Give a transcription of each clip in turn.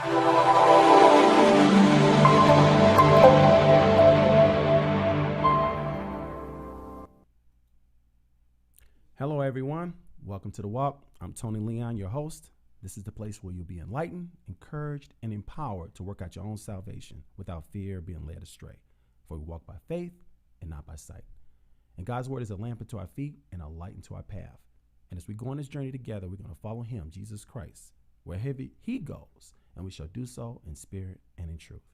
Hello, everyone. Welcome to The Walk. I'm Tony Leon, your host. This is the place where you'll be enlightened, encouraged, and empowered to work out your own salvation without fear of being led astray. For we walk by faith and not by sight. And God's word is a lamp unto our feet and a light unto our path. And as we go on this journey together, we're going to follow him, Jesus Christ, wherever he goes, and we shall do so in spirit and in truth.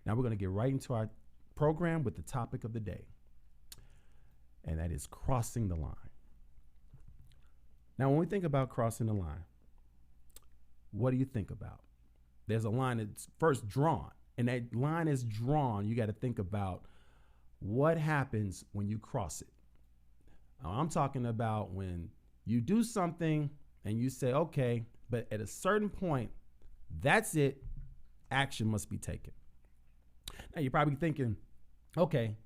Now we're going to get right into our program with the topic of the day, and that is crossing the line. Now, when we think about crossing the line, what do you think about? There's a line that's first drawn, and that line is drawn. You got to think about what happens when you cross it. Now, I'm talking about when you do something and you say, okay, but at a certain point, that's it. Action must be taken. Now, you're probably thinking, okay,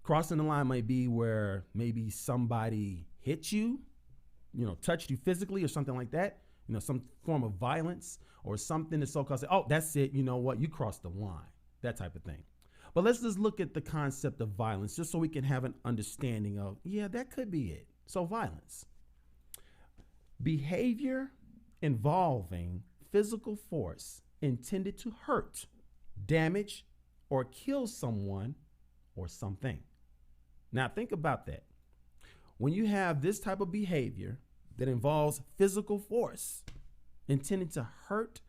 crossing the line might be where maybe somebody hit you, touched you physically or something like that, some form of violence or something that's so-called, oh, that's it. You know what? You crossed the line, that type of thing. But let's just look at the concept of violence just so we can have an understanding of, yeah, that could be it. So violence, behavior involving physical force intended to hurt, damage, or kill someone or something. Now think about that. When you have this type of behavior that involves physical force intended to hurt,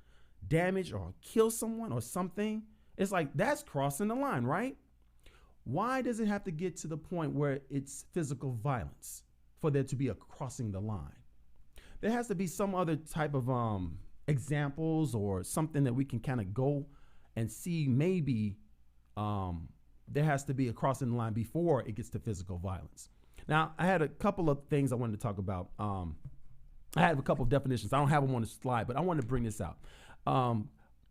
damage, or kill someone or something, it's like that's crossing the line, right? Why does it have to get to the point where it's physical violence for there to be a crossing the line? There has to be some other type of examples or something that we can kind of go and see. Maybe there has to be a crossing the line before it gets to physical violence. Now, I had a couple of things I wanted to talk about. I have a couple of definitions. I don't have them on the slide, but I want to bring this out.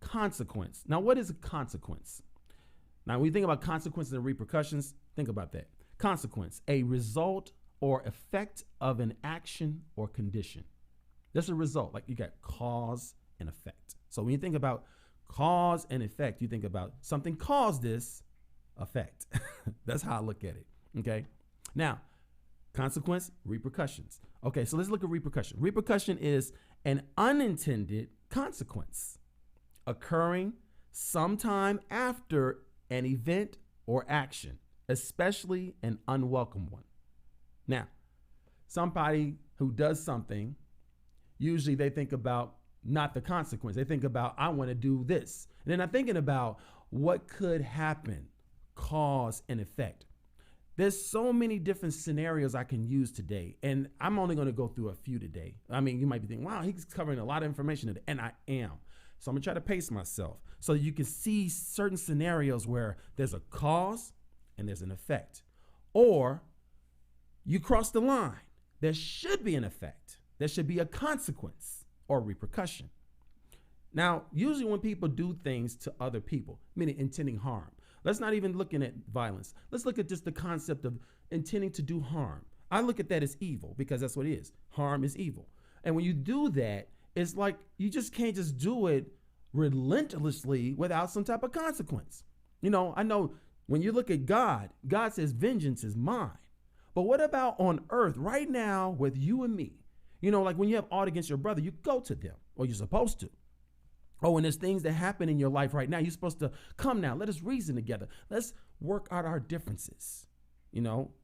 Consequence. Now, what is a consequence? Now, when you think about consequences and repercussions, think about that. Consequence, a result or effect of an action or condition. That's a result. Like you got cause and effect. So when you think about cause and effect, you think about something caused this effect. That's how I look at it. Okay. Now, consequence, repercussions. Okay, so let's look at repercussion. Repercussion is an unintended consequence occurring sometime after an event or action, especially an unwelcome one. Now, somebody who does something, usually they think about not the consequence. They think about, I want to do this. And they're not thinking about what could happen, cause and effect. There's so many different scenarios I can use today, and I'm only going to go through a few today. I mean, you might be thinking, wow, he's covering a lot of information today, and I am. So I'm going to try to pace myself so you can see certain scenarios where there's a cause and there's an effect. Or you cross the line. There should be an effect. There should be a consequence or repercussion. Now, usually when people do things to other people, meaning intending harm, let's not even looking at violence. Let's look at just the concept of intending to do harm. I look at that as evil because that's what it is. Harm is evil. And when you do that, it's like you just can't just do it relentlessly without some type of consequence. I know when you look at God, God says vengeance is mine. But what about on earth right now with you and me? Like when you have aught against your brother, you go to them, or you're supposed to. Oh, when there's things that happen in your life right now, you're supposed to come now. Let us reason together. Let's work out our differences.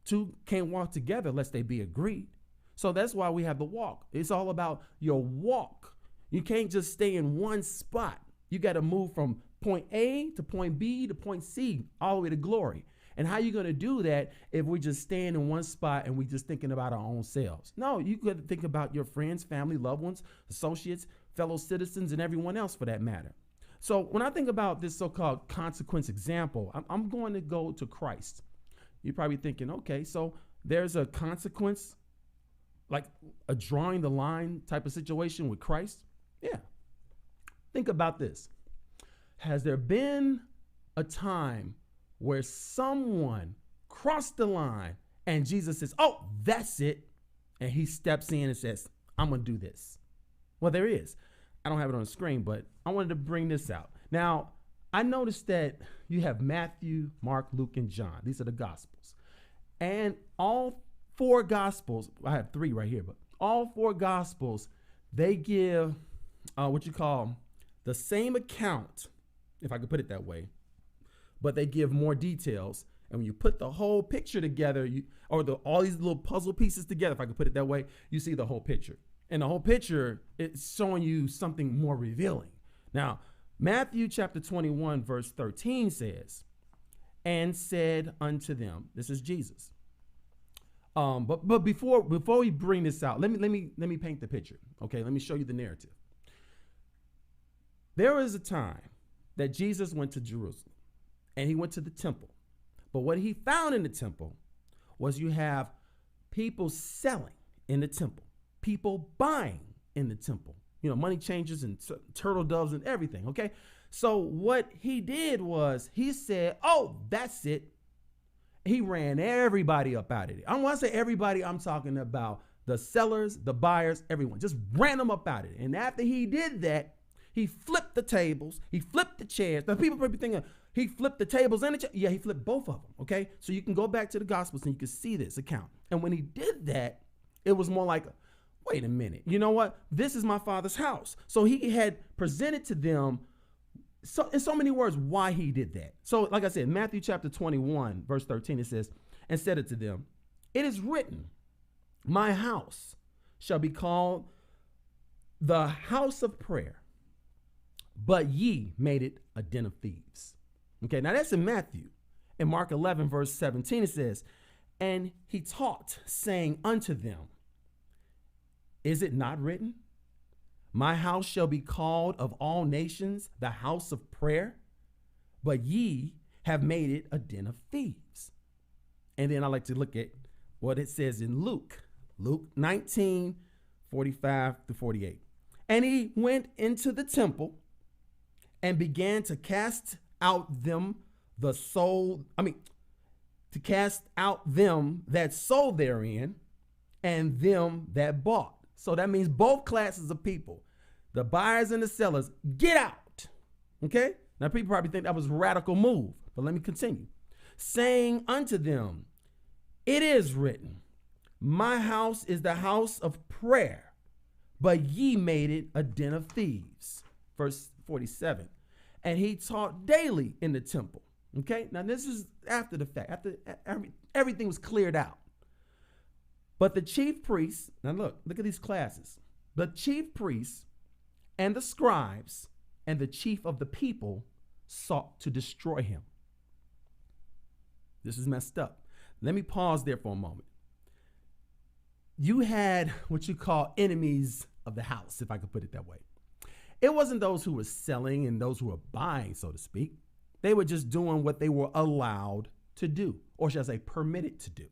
Two can't walk together unless they be agreed. So that's why we have the walk. It's all about your walk. You can't just stay in one spot. You got to move from point A to point B to point C, all the way to glory. And how you going to do that if we're just staying in one spot and we're just thinking about our own selves? No, you got to think about your friends, family, loved ones, associates, fellow citizens, and everyone else for that matter. So when I think about this so-called consequence example, I'm going to go to Christ. You're probably thinking, okay, so there's a consequence, like a drawing the line type of situation with Christ. Yeah. Think about this. Has there been a time where someone crossed the line and Jesus says, oh, that's it. And he steps in and says, I'm going to do this. Well, there is. I don't have it on the screen, but I wanted to bring this out. Now, I noticed that you have Matthew, Mark, Luke, and John. These are the Gospels. And all four Gospels, I have three right here, but all four Gospels, they give what you call the same account, if I could put it that way, but they give more details. And when you put the whole picture together, all these little puzzle pieces together, if I could put it that way, you see the whole picture. And the whole picture, it's showing you something more revealing. Now, Matthew chapter 21, verse 13 says, and said unto them, this is Jesus. But before we bring this out, let me paint the picture. Okay, let me show you the narrative. There was a time that Jesus went to Jerusalem and he went to the temple. But what he found in the temple was you have people selling in the temple, people buying in the temple, money changers and turtle doves and everything. Okay. So what he did was he said, oh, that's it. He ran everybody up out of it. I don't want to say everybody. I'm talking about the sellers, the buyers, everyone. Just ran them up out of it. And after he did that, he flipped the tables. He flipped the chairs. Now people probably thinking he flipped the tables and the chairs. Yeah, he flipped both of them. Okay. So you can go back to the Gospels and you can see this account. And when he did that, it was more like, wait a minute. You know what? This is my Father's house. So he had presented to them in so many words why he did that. So like I said, Matthew chapter 21, verse 13, it says, and said it to them, it is written, my house shall be called the house of prayer, but ye made it a den of thieves. Okay, now that's in Matthew. In Mark 11, verse 17, it says, and he taught, saying unto them, is it not written, my house shall be called of all nations the house of prayer, but ye have made it a den of thieves. And then I like to look at what it says in Luke 19, 45 to 48. And he went into the temple and began to cast out them that sold therein and them that bought. So that means both classes of people, the buyers and the sellers, get out. Okay. Now people probably think that was a radical move, but let me continue. Saying unto them, it is written, my house is the house of prayer, but ye made it a den of thieves. Verse 47. And he taught daily in the temple. Okay. Now this is after the fact, after everything was cleared out. But the chief priests, now look at these classes. The chief priests and the scribes and the chief of the people sought to destroy him. This is messed up. Let me pause there for a moment. You had what you call enemies of the house, if I could put it that way. It wasn't those who were selling and those who were buying, so to speak. They were just doing what they were allowed to do, or shall I say permitted to do.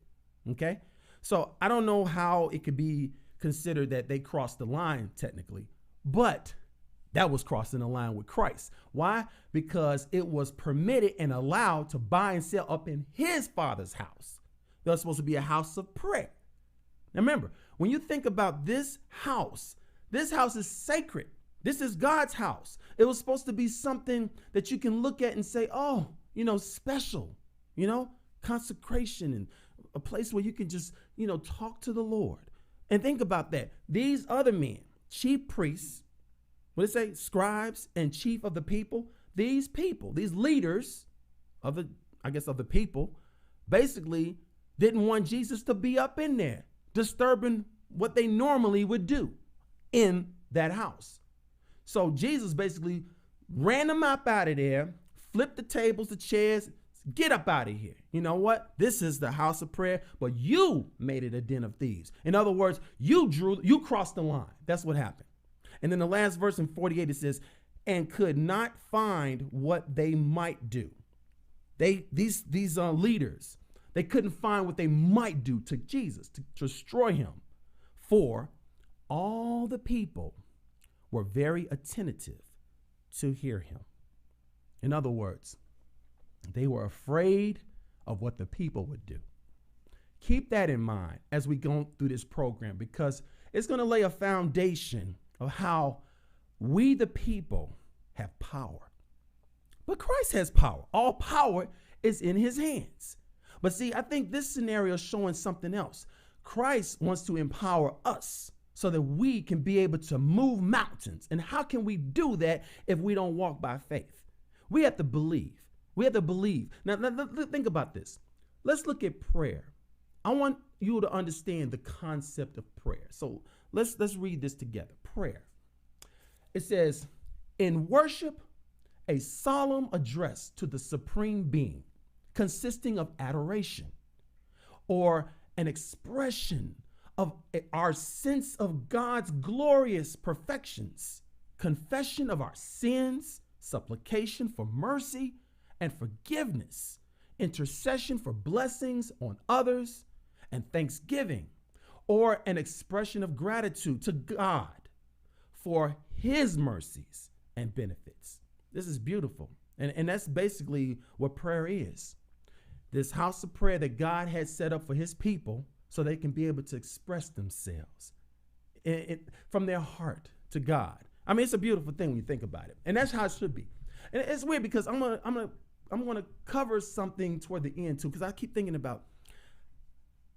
Okay. So I don't know how it could be considered that they crossed the line technically, but that was crossing the line with Christ. Why? Because it was permitted and allowed to buy and sell up in his Father's house. That was supposed to be a house of prayer. Now remember, when you think about this house is sacred. This is God's house. It was supposed to be something that you can look at and say, oh, special, consecration and a place where you can just, talk to the Lord. And think about that. These other men, chief priests, what did it say? Scribes and chief of the people. These people, these leaders of the people, basically didn't want Jesus to be up in there, disturbing what they normally would do in that house. So Jesus basically ran them up out of there, flipped the tables, the chairs, get up out of here. You know what? This is the house of prayer, but you made it a den of thieves. In other words, you crossed the line. That's what happened. And then the last verse in 48, it says, and could not find what they might do. These leaders, they couldn't find what they might do to Jesus, to destroy him. For all the people were very attentive to hear him. In other words, they were afraid of what the people would do. Keep that in mind as we go through this program, because it's going to lay a foundation of how We, the people, have power. But Christ has power. All power is in his hands. But see, I think this scenario is showing something else. Christ wants to empower us so that we can be able to move mountains. And how can we do that if we don't walk by faith? We have to believe. We have to believe. Now, think about this. Let's look at prayer. I want you to understand the concept of prayer. So let's read this together. Prayer. It says, in worship, a solemn address to the supreme being, consisting of adoration or an expression of our sense of God's glorious perfections, confession of our sins, supplication for mercy and forgiveness, intercession for blessings on others, and thanksgiving, or an expression of gratitude to God for his mercies and benefits. This is beautiful. And that's basically what prayer is. This house of prayer that God has set up for his people so they can be able to express themselves from their heart to God. I mean, it's a beautiful thing when you think about it. And that's how it should be. And it's weird because I'm gonna cover something toward the end too, because I keep thinking about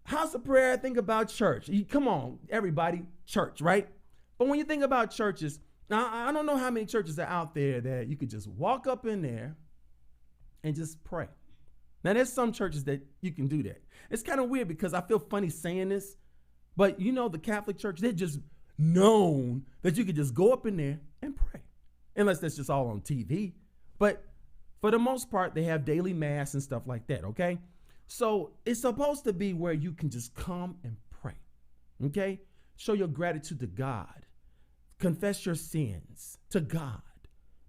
house of prayer. I think about church. Come on, everybody, church, right? But when you think about churches, now I don't know how many churches are out there that you could just walk up in there and just pray. Now, there's some churches that you can do that. It's kind of weird because I feel funny saying this, but you know, the Catholic Church, they're just known that you could just go up in there and pray, unless that's just all on TV. But for the most part, they have daily mass and stuff like that, okay? So it's supposed to be where you can just come and pray, okay? Show your gratitude to God. Confess your sins to God.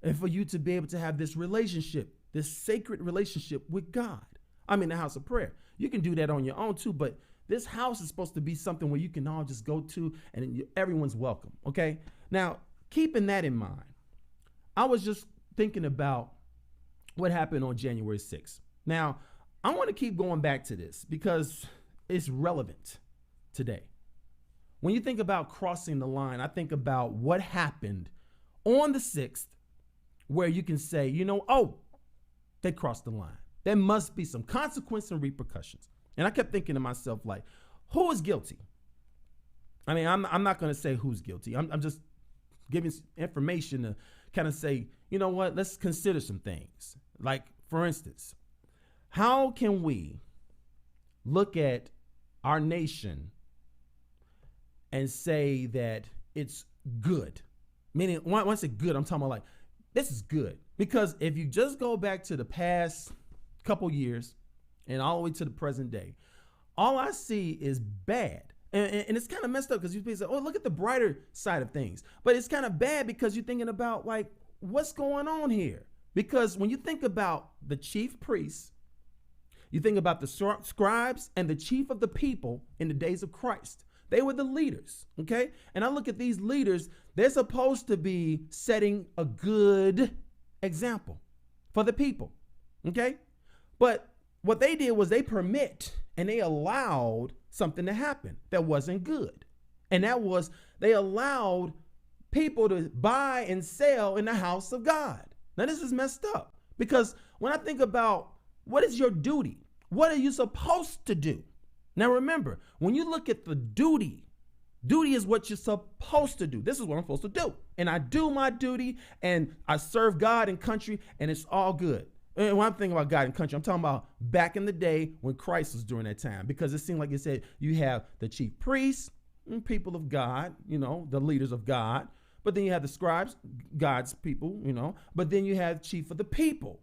And for you to be able to have this relationship, this sacred relationship with God. I'm in the house of prayer. You can do that on your own too, but this house is supposed to be something where you can all just go to and everyone's welcome, okay? Now, keeping that in mind, I was just thinking about what happened on January 6th. Now, I want to keep going back to this because it's relevant today. When you think about crossing the line, I think about what happened on the 6th where you can say, you know, oh, they crossed the line. There must be some consequence and repercussions. And I kept thinking to myself, like, who is guilty? I mean, I'm not going to say who's guilty. I'm just giving information to kind of say, you know what, let's consider some things. Like, for instance, how can we look at our nation and say that it's good? Meaning, when I say good, I'm talking about like, this is good. Because if you just go back to the past couple years and all the way to the present day, all I see is bad. And it's kind of messed up because you say, oh, look at the brighter side of things. But it's kind of bad because you're thinking about like, what's going on here? Because when you think about the chief priests, you think about the scribes and the chief of the people in the days of Christ. They were the leaders, okay? And I look at these leaders, they're supposed to be setting a good example for the people, okay? But what they did was they permit and they allowed something to happen that wasn't good. And that was they allowed people to buy and sell in the house of God. Now, this is messed up because when I think about what is your duty, what are you supposed to do? Now, remember, when you look at the duty is what you're supposed to do. This is what I'm supposed to do. And I do my duty and I serve God and country and it's all good. And when I'm thinking about God and country, I'm talking about back in the day when Christ was during that time, because it seemed like it said you have the chief priests and people of God, you know, the leaders of God. But then you have the scribes, God's people, you know, but then you have chief of the people,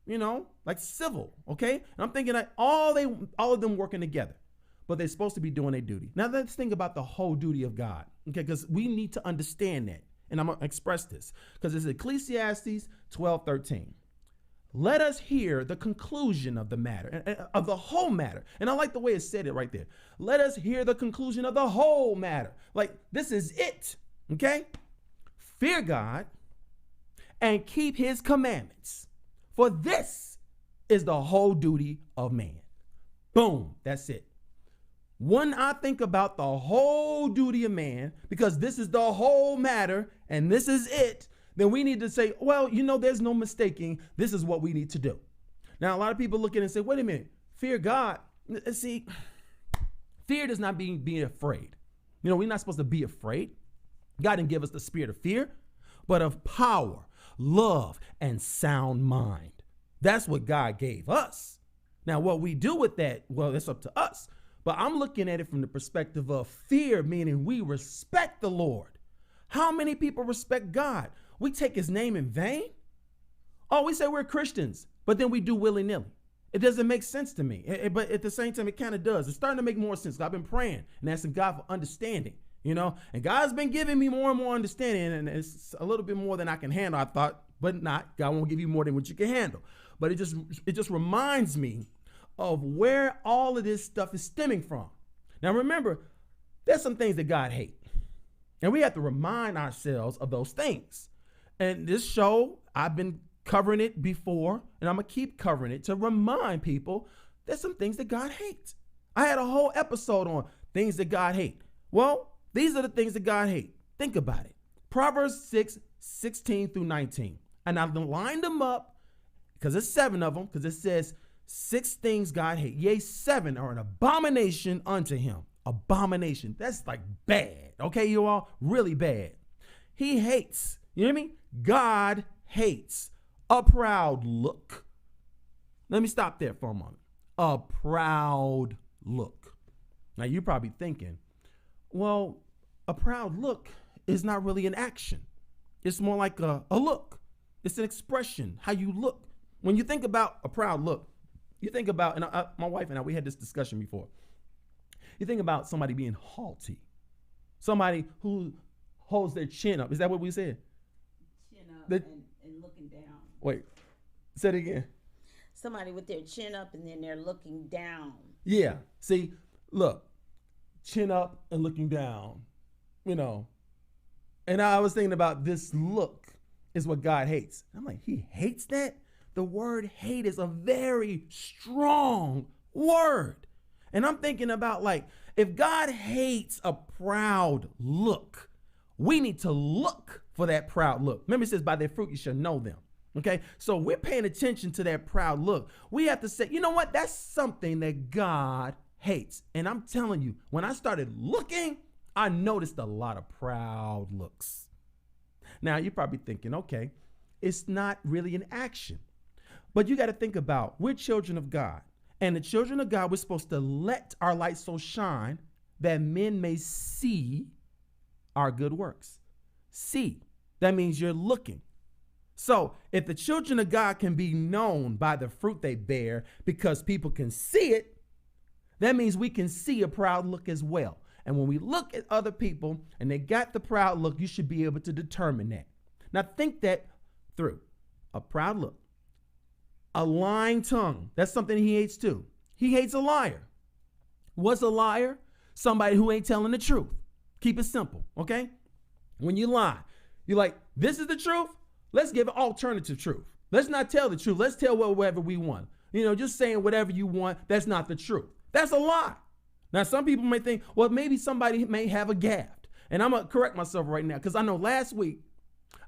you know, like civil. Okay. And I'm thinking like all of them working together, but they're supposed to be doing their duty. Now let's think about the whole duty of God. Okay. Because we need to understand that. And I'm going to express this because it's Ecclesiastes 12:13. Let us hear the conclusion of the matter, of the whole matter. And I like the way it said it right there. Let us hear the conclusion of the whole matter. Like this is it. Okay. Fear God and keep his commandments, for this is the whole duty of man. Boom. That's it. When I think about the whole duty of man, because this is the whole matter and this is it, then we need to say, well, there's no mistaking. This is what we need to do. Now, a lot of people look at it and say, wait a minute, fear God. See, fear does not mean being afraid. We're not supposed to be afraid. God didn't give us the spirit of fear, but of power, love, and sound mind. That's what God gave us. Now, what we do with that, well, that's up to us. But I'm looking at it from the perspective of fear, meaning we respect the Lord. How many people respect God? We take his name in vain? Oh, we say we're Christians, but then we do willy-nilly. It doesn't make sense to me. But at the same time, it kind of does. It's starting to make more sense. I've been praying and asking God for understanding, and God's been giving me more and more understanding, and it's a little bit more than I can handle, I thought, but not. God won't give you more than what you can handle. But it just reminds me of where all of this stuff is stemming from. Now, remember, there's some things that God hates, and we have to remind ourselves of those things. And this show, I've been covering it before, and I'm going to keep covering it to remind people there's some things that God hates. I had a whole episode on things that God hates. Well, these are the things that God hates. Think about it. Proverbs 6:16 through 19. And I've lined them up because there's 7 of them, because it says 6 things God hates. Yea, 7 are an abomination unto him. Abomination. That's like bad. Okay, you all? Really bad. He hates. You hear me? God hates a proud look. Let me stop there for a moment. A proud look. Now, you're probably thinking, well, a proud look is not really an action. It's more like a look. It's an expression, how you look. When you think about a proud look, you think about, and my wife and I, we had this discussion before. You think about somebody being haughty. Somebody who holds their chin up. Is that what we said? Chin up and looking down. Wait, say it again. Somebody with their chin up and then they're looking down. Yeah. See, look, chin up and looking down, And I was thinking about this look is what God hates. I'm like, he hates that? The word hate is a very strong word. And I'm thinking about, like, if God hates a proud look, we need to look for that proud look. Remember, it says, by their fruit you shall know them. Okay, so we're paying attention to that proud look. We have to say, you know what? That's something that God hates. And I'm telling you, when I started looking, I noticed a lot of proud looks. Now, you're probably thinking, okay, it's not really an action. But you got to think about, we're children of God. And the children of God, we're supposed to let our light so shine that men may see our good works. See, that means you're looking. So if the children of God can be known by the fruit they bear because people can see it, that means we can see a proud look as well. And when we look at other people and they got the proud look, you should be able to determine that. Now think that through. A proud look. A lying tongue. That's something he hates too. He hates a liar. What's a liar? Somebody who ain't telling the truth. Keep it simple, okay? When you lie, you're like, this is the truth? Let's give an alternative truth. Let's not tell the truth. Let's tell whatever we want. Just saying whatever you want, that's not the truth. That's a lie. Now, some people may think, well, maybe somebody may have a gaffed. And I'm going to correct myself right now because I know last week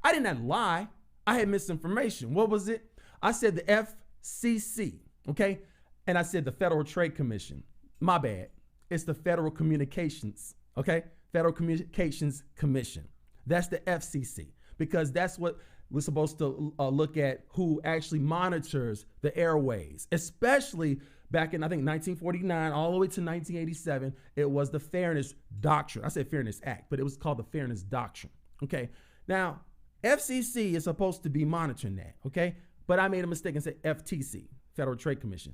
I did not lie. I had misinformation. What was it? I said the FCC, okay? And I said the Federal Trade Commission. My bad. It's the Federal Communications, okay? Federal Communications Commission. That's the FCC because that's what we're supposed to look at, who actually monitors the airways, especially back in, I think, 1949, all the way to 1987, it was the Fairness Doctrine. I said Fairness Act, but it was called the Fairness Doctrine. Okay. Now, FCC is supposed to be monitoring that. Okay. But I made a mistake and said FTC, Federal Trade Commission.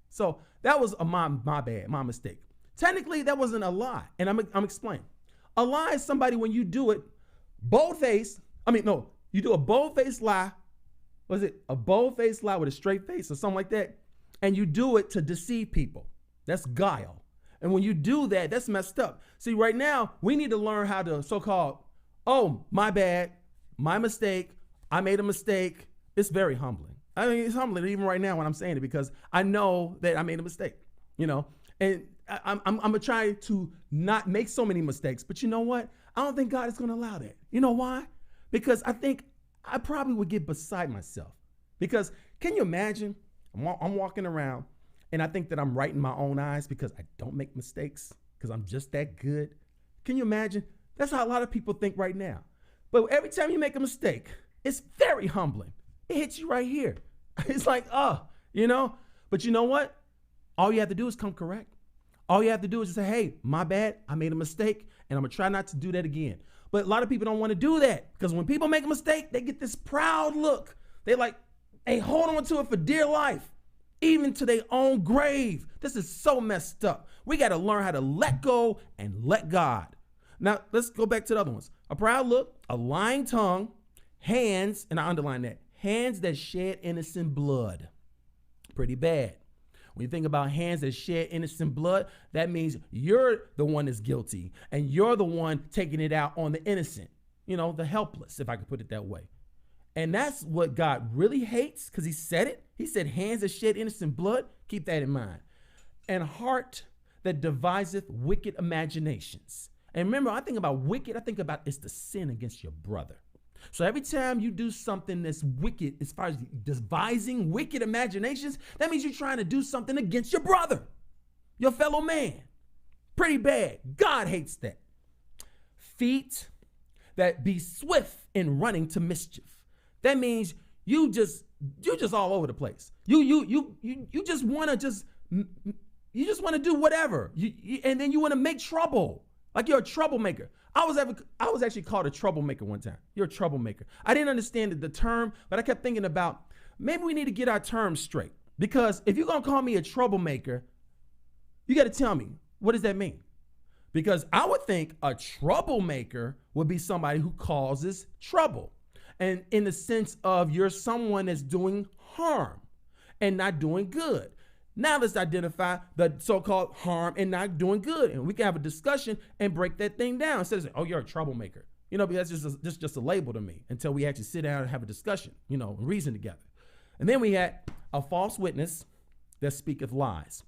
So that was my bad, my mistake. Technically, that wasn't a lie. And I'm explaining. A lie is somebody when you do it you do a bold-faced lie. Was it a bold-faced lie with a straight face or something like that? And you do it to deceive people. That's guile. And when you do that, that's messed up. See, right now, we need to learn how to so-called, oh, my bad, my mistake, I made a mistake. It's very humbling. I mean, it's humbling even right now when I'm saying it because I know that I made a mistake, And I'm gonna try to not make so many mistakes. But you know what? I don't think God is gonna allow that. You know why? Because I think I probably would get beside myself. Because can you imagine? I'm walking around and I think that I'm right in my own eyes because I don't make mistakes because I'm just that good. Can you imagine? That's how a lot of people think right now. But every time you make a mistake, it's very humbling. It hits you right here. It's like, you know. But you know what? All you have to do is come correct. All you have to do is just say, hey, my bad. I made a mistake and I'm going to try not to do that again. But a lot of people don't want to do that because when people make a mistake, they get this proud look. They like, hey, hold on to it for dear life, even to their own grave. This is so messed up. We got to learn how to let go and let God. Now, let's go back to the other ones. A proud look, a lying tongue, hands, and I underline that, hands that shed innocent blood. Pretty bad. When you think about hands that shed innocent blood, that means you're the one that's guilty and you're the one taking it out on the innocent, you know, the helpless, if I could put it that way. And that's what God really hates because he said it. He said hands that shed innocent blood. Keep that in mind. And heart that deviseth wicked imaginations. And remember, I think about wicked, I think about it's the sin against your brother. So every time you do something that's wicked, as far as devising wicked imaginations, that means you're trying to do something against your brother, your fellow man. Pretty bad. God hates that. Feet that be swift in running to mischief. That means you just all over the place. You just want to do whatever. And then you want to make trouble. Like you're a troublemaker. I was actually called a troublemaker one time. You're a troublemaker. I didn't understand the term, but I kept thinking about maybe we need to get our terms straight. Because if you're going to call me a troublemaker, you got to tell me, what does that mean? Because I would think a troublemaker would be somebody who causes trouble. And in the sense of you're someone that's doing harm and not doing good. Now let's identify the so-called harm and not doing good. And we can have a discussion and break that thing down. Instead of saying, oh, you're a troublemaker. You know, because that's just a label to me until we actually sit down and have a discussion, you know, and reason together. And then we had a false witness that speaketh lies.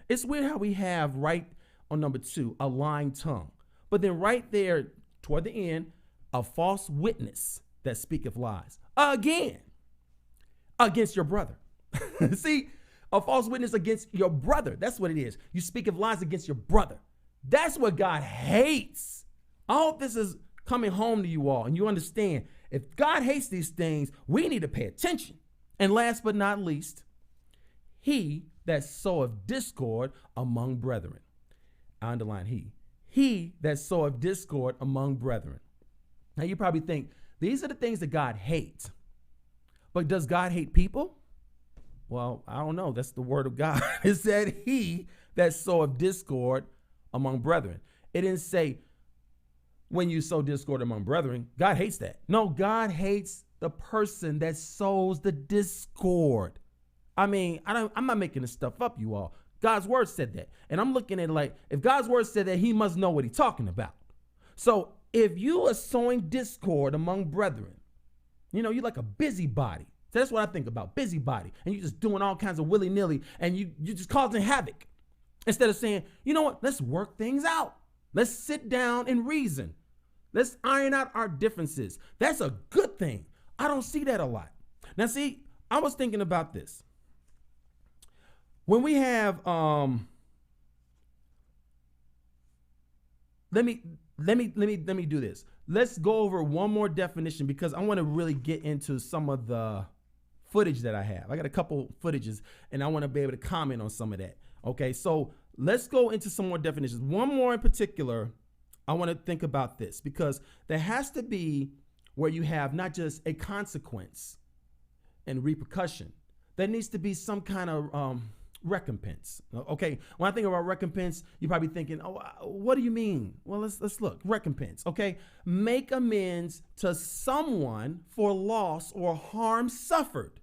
It's weird how we have right on number 2, a lying tongue. But then right there toward the end, a false witness that speaketh lies. Again, against your brother. See? A false witness against your brother. That's what it is. You speak of lies against your brother. That's what God hates. I hope this is coming home to you all and you understand if God hates these things, we need to pay attention. And last but not least, he that soweth discord among brethren. I underline he. He that soweth discord among brethren. Now you probably think these are the things that God hates. But does God hate people? Well, I don't know. That's the word of God. It said he that soweth discord among brethren. It didn't say when you sow discord among brethren. God hates that. No, God hates the person that sows the discord. I mean, I'm not making this stuff up, you all. God's word said that. And I'm looking at it like, if God's word said that, he must know what he's talking about. So if you are sowing discord among brethren, you know, you're like a busybody. So that's what I think about, busybody. And you're just doing all kinds of willy-nilly and you're just causing havoc. Instead of saying, you know what, let's work things out. Let's sit down and reason. Let's iron out our differences. That's a good thing. I don't see that a lot. Now, see, I was thinking about this. When we have, let me do this. Let's go over one more definition because I want to really get into some of the footage that I have. I got a couple footages and I want to be able to comment on some of that. Okay, so let's go into some more definitions. One more in particular, I want to think about this because there has to be where you have not just a consequence and repercussion. There needs to be some kind of recompense. Okay, when I think about recompense, you're probably thinking, oh, what do you mean? Well, let's look. Recompense. Okay, make amends to someone for loss or harm suffered.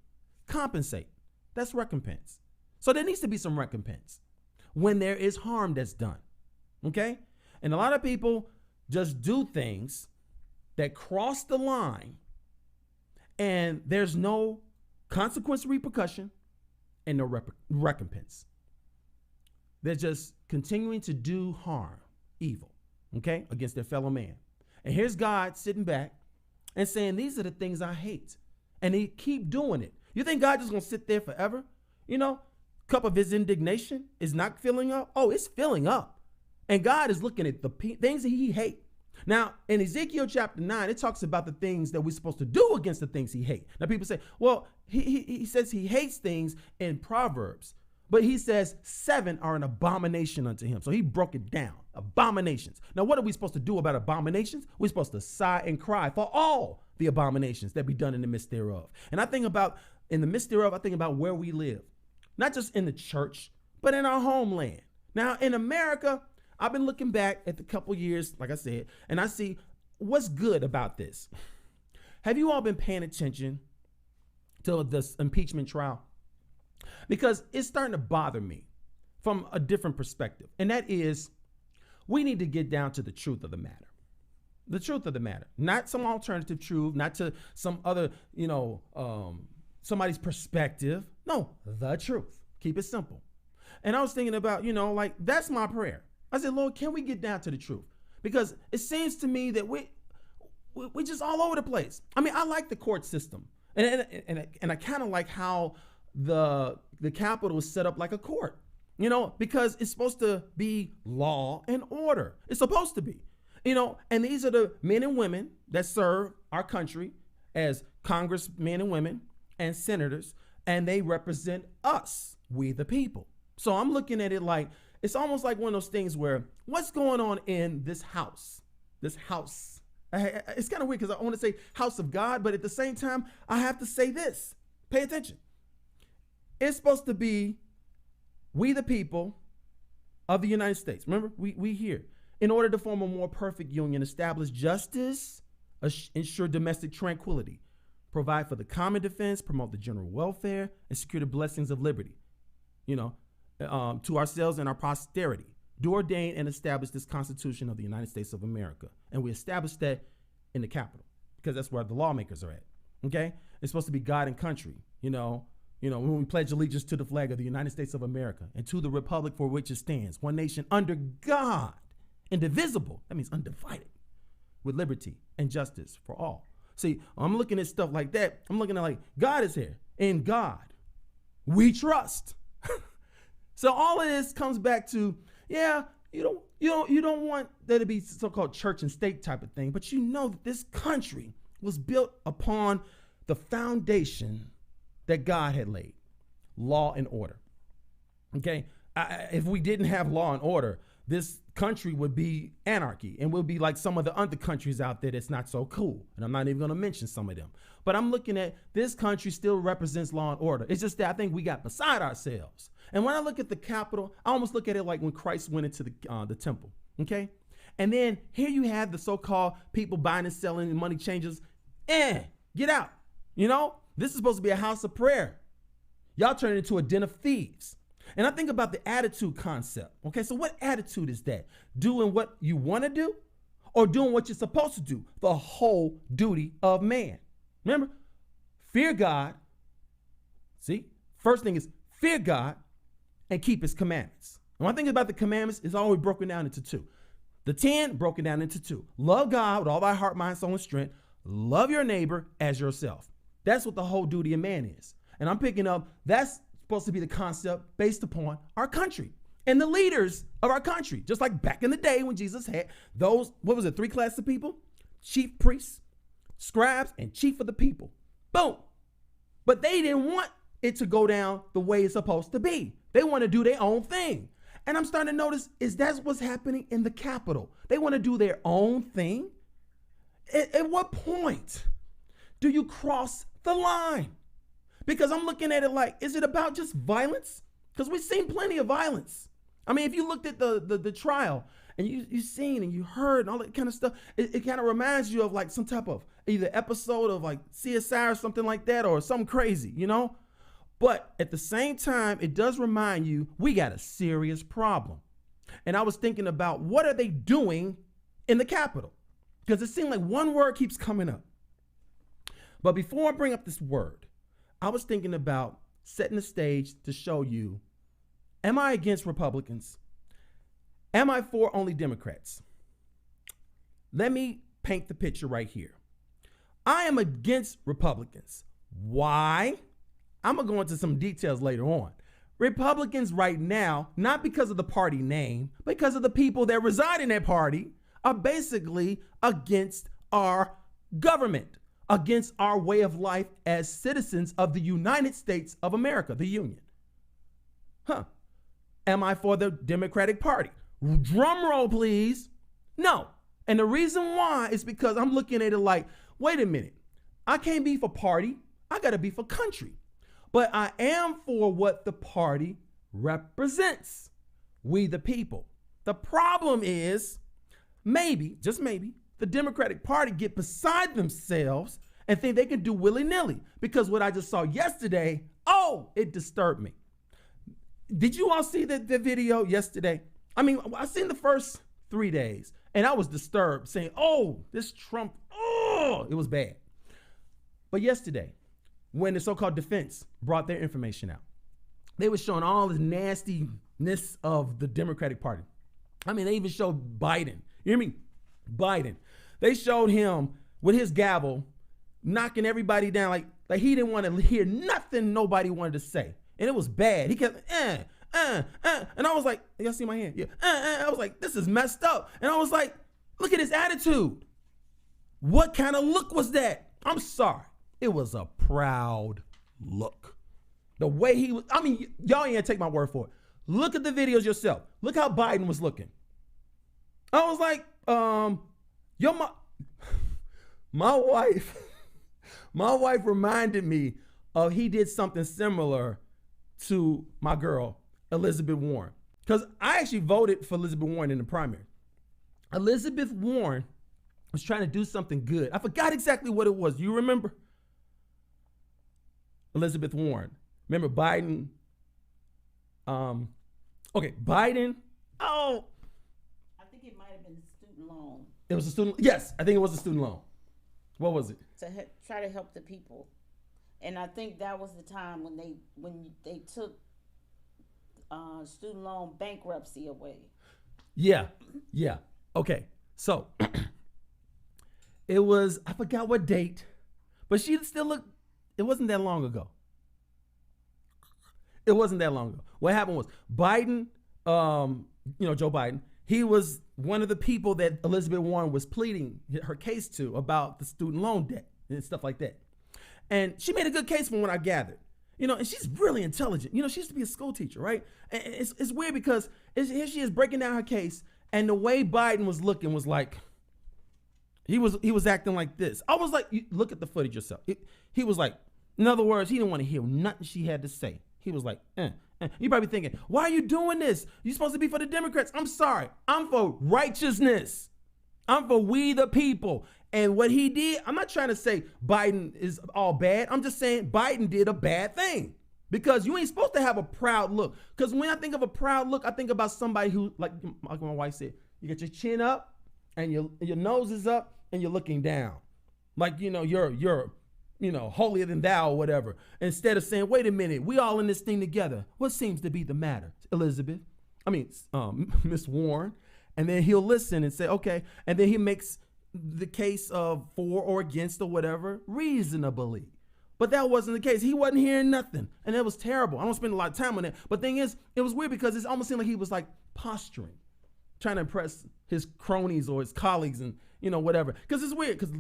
Compensate. That's recompense. So there needs to be some recompense when there is harm that's done. Okay, and a lot of people just do things that cross the line, and there's no consequence, repercussion, and no recompense. They're just continuing to do harm, evil, okay, against their fellow man. And here's God sitting back and saying, these are the things I hate. And he keep doing it. You think God just going to sit there forever? You know, cup of his indignation is not filling up. Oh, it's filling up. And God is looking at the things that he hates. Now, in Ezekiel chapter 9, it talks about the things that we're supposed to do against the things he hates. Now, people say, well, he says he hates things in Proverbs, but he says 7 are an abomination unto him. So he broke it down. Abominations. Now, what are we supposed to do about abominations? We're supposed to sigh and cry for all the abominations that be done in the midst thereof. And I think about, in the midst thereof, I think about where we live, not just in the church, but in our homeland. Now, in America, I've been looking back at the couple years, like I said, and I see what's good about this. Have you all been paying attention to this impeachment trial? Because it's starting to bother me from a different perspective. And that is, we need to get down to the truth of the matter. The truth of the matter, not some alternative truth, not to some other, somebody's perspective. No, the truth. Keep it simple. And I was thinking about, like, that's my prayer. I said, Lord, can we get down to the truth? Because it seems to me that we just all over the place. I mean, I like the court system. And I kind of like how the Capitol is set up like a court, because it's supposed to be law and order. It's supposed to be, and these are the men and women that serve our country as congressmen and women and senators, and they represent us, we the people. So I'm looking at it like, it's almost like one of those things where what's going on in this house? It's kind of weird because I want to say house of God, but at the same time, I have to say this. Pay attention. It's supposed to be we the people of the United States. Remember, we here. In order to form a more perfect union, establish justice, ensure domestic tranquility, provide for the common defense, promote the general welfare, and secure the blessings of liberty, to ourselves and our posterity. Do ordain and establish this Constitution of the United States of America. And we established that in the Capitol because that's where the lawmakers are at. Okay? It's supposed to be God and country, when we pledge allegiance to the flag of the United States of America and to the republic for which it stands, one nation under God, indivisible, that means undivided, with liberty and justice for all. See, I'm looking at stuff like that. I'm looking at like, God is here. In God, we trust. So all of this comes back to, you don't want there to be so-called church and state type of thing, but that this country was built upon the foundation that God had laid, law and order. Okay, if we didn't have law and order, this country would be anarchy and would be like some of the other countries out there that's not so cool. And I'm not even going to mention some of them. But I'm looking at this country still represents law and order. It's just that I think we got beside ourselves. And when I look at the Capitol, I almost look at it like when Christ went into the temple. Okay, and then here you have the so-called people buying and selling and money changers. Get out. This is supposed to be a house of prayer. Y'all turn it into a den of thieves. And I think about the attitude concept. Okay, so what attitude is that? Doing what you want to do or doing what you're supposed to do? The whole duty of man. Remember, fear God. See, first thing is fear God and keep his commandments. And when I think about the commandments, it's always broken down into 2. The 10 broken down into 2. Love God with all thy heart, mind, soul, and strength. Love your neighbor as yourself. That's what the whole duty of man is. And I'm picking up, that's supposed to be the concept based upon our country and the leaders of our country. Just like back in the day when Jesus had those, 3 classes of people? Chief priests, scribes, and chief of the people. Boom. But they didn't want it to go down the way it's supposed to be. They want to do their own thing. And I'm starting to notice that's what's happening in the Capitol. They want to do their own thing. At what point do you cross the line? Because I'm looking at it like, is it about just violence? Because we've seen plenty of violence. I mean, if you looked at the trial and you've seen and you heard and all that kind of stuff, it kind of reminds you of like some type of either episode of like CSI or something like that or something crazy, But at the same time, it does remind you we got a serious problem. And I was thinking about what are they doing in the Capitol? Because it seemed like one word keeps coming up. But before I bring up this word, I was thinking about setting the stage to show you Am I against Republicans? Am I for only Democrats? Let me paint the picture right here. I am against Republicans. Why? I'm going to go into some details later on. Republicans right now, not because of the party name, because of the people that reside in that party, are basically against our government, against our way of life as citizens of the United States of America, the Union. Am I for the Democratic Party? Drum roll, please. No. And the reason why is because I'm looking at it like, wait a minute. I can't be for party. I got to be for country. But I am for what the party represents. We the people. The problem is, maybe, just maybe, the Democratic Party get beside themselves and think they can do willy-nilly. Because what I just saw yesterday, it disturbed me. Did you all see the video yesterday? I mean, I seen the first 3 days and I was disturbed saying, this Trump, it was bad. But yesterday, when the so-called defense brought their information out, they were showing all the nastiness of the Democratic Party. I mean, they even showed Biden. You hear me? Biden. They showed him with his gavel knocking everybody down like he didn't want to hear nothing nobody wanted to say. And it was bad. He kept, and I was like, y'all see my hand? Yeah. I was like, this is messed up. And I was like, look at his attitude. What kind of look was that? I'm sorry. It was a proud look. The way he was, I mean, y'all ain't gonna take my word for it. Look at the videos yourself. Look how Biden was looking. I was like, my wife reminded me of he did something similar to my girl, Elizabeth Warren. Because I actually voted for Elizabeth Warren in the primary. Elizabeth Warren was trying to do something good. I forgot exactly what it was. You remember? Elizabeth Warren. Remember Biden? Biden. I think it might have been student loan. It was a student. Yes, I think it was a student loan. What was it? To try to help the people. And I think that was the time when they took student loan bankruptcy away. Yeah. Okay. So it was, I forgot what date, but she still looked, it wasn't that long ago. What happened was Biden, Joe Biden, he was one of the people that Elizabeth Warren was pleading her case to about the student loan debt and stuff like that. And she made a good case from what I gathered, and she's really intelligent. She used to be a school teacher, right? And it's weird because here she is breaking down her case, and the way Biden was looking was like, he was acting like this. I was like, look at the footage yourself. He was like, in other words, he didn't want to hear nothing she had to say. He was like, You probably thinking, why are you doing this? You're supposed to be for the Democrats. I'm sorry. I'm for righteousness. I'm for we the people. And what he did, I'm not trying to say Biden is all bad. I'm just saying Biden did a bad thing because you ain't supposed to have a proud look. Because when I think of a proud look, I think about somebody who, like my wife said, you get your chin up and your nose is up and you're looking down. Like, you're holier than thou or whatever. Instead of saying, wait a minute, we all in this thing together. What seems to be the matter, Miss Warren? And then he'll listen and say, okay. And then he makes the case of for or against or whatever reasonably. But that wasn't the case. He wasn't hearing nothing. And that was terrible. I don't spend a lot of time on that. But thing is, it was weird because it almost seemed like he was like posturing, trying to impress his cronies or his colleagues and, whatever. Because it's weird because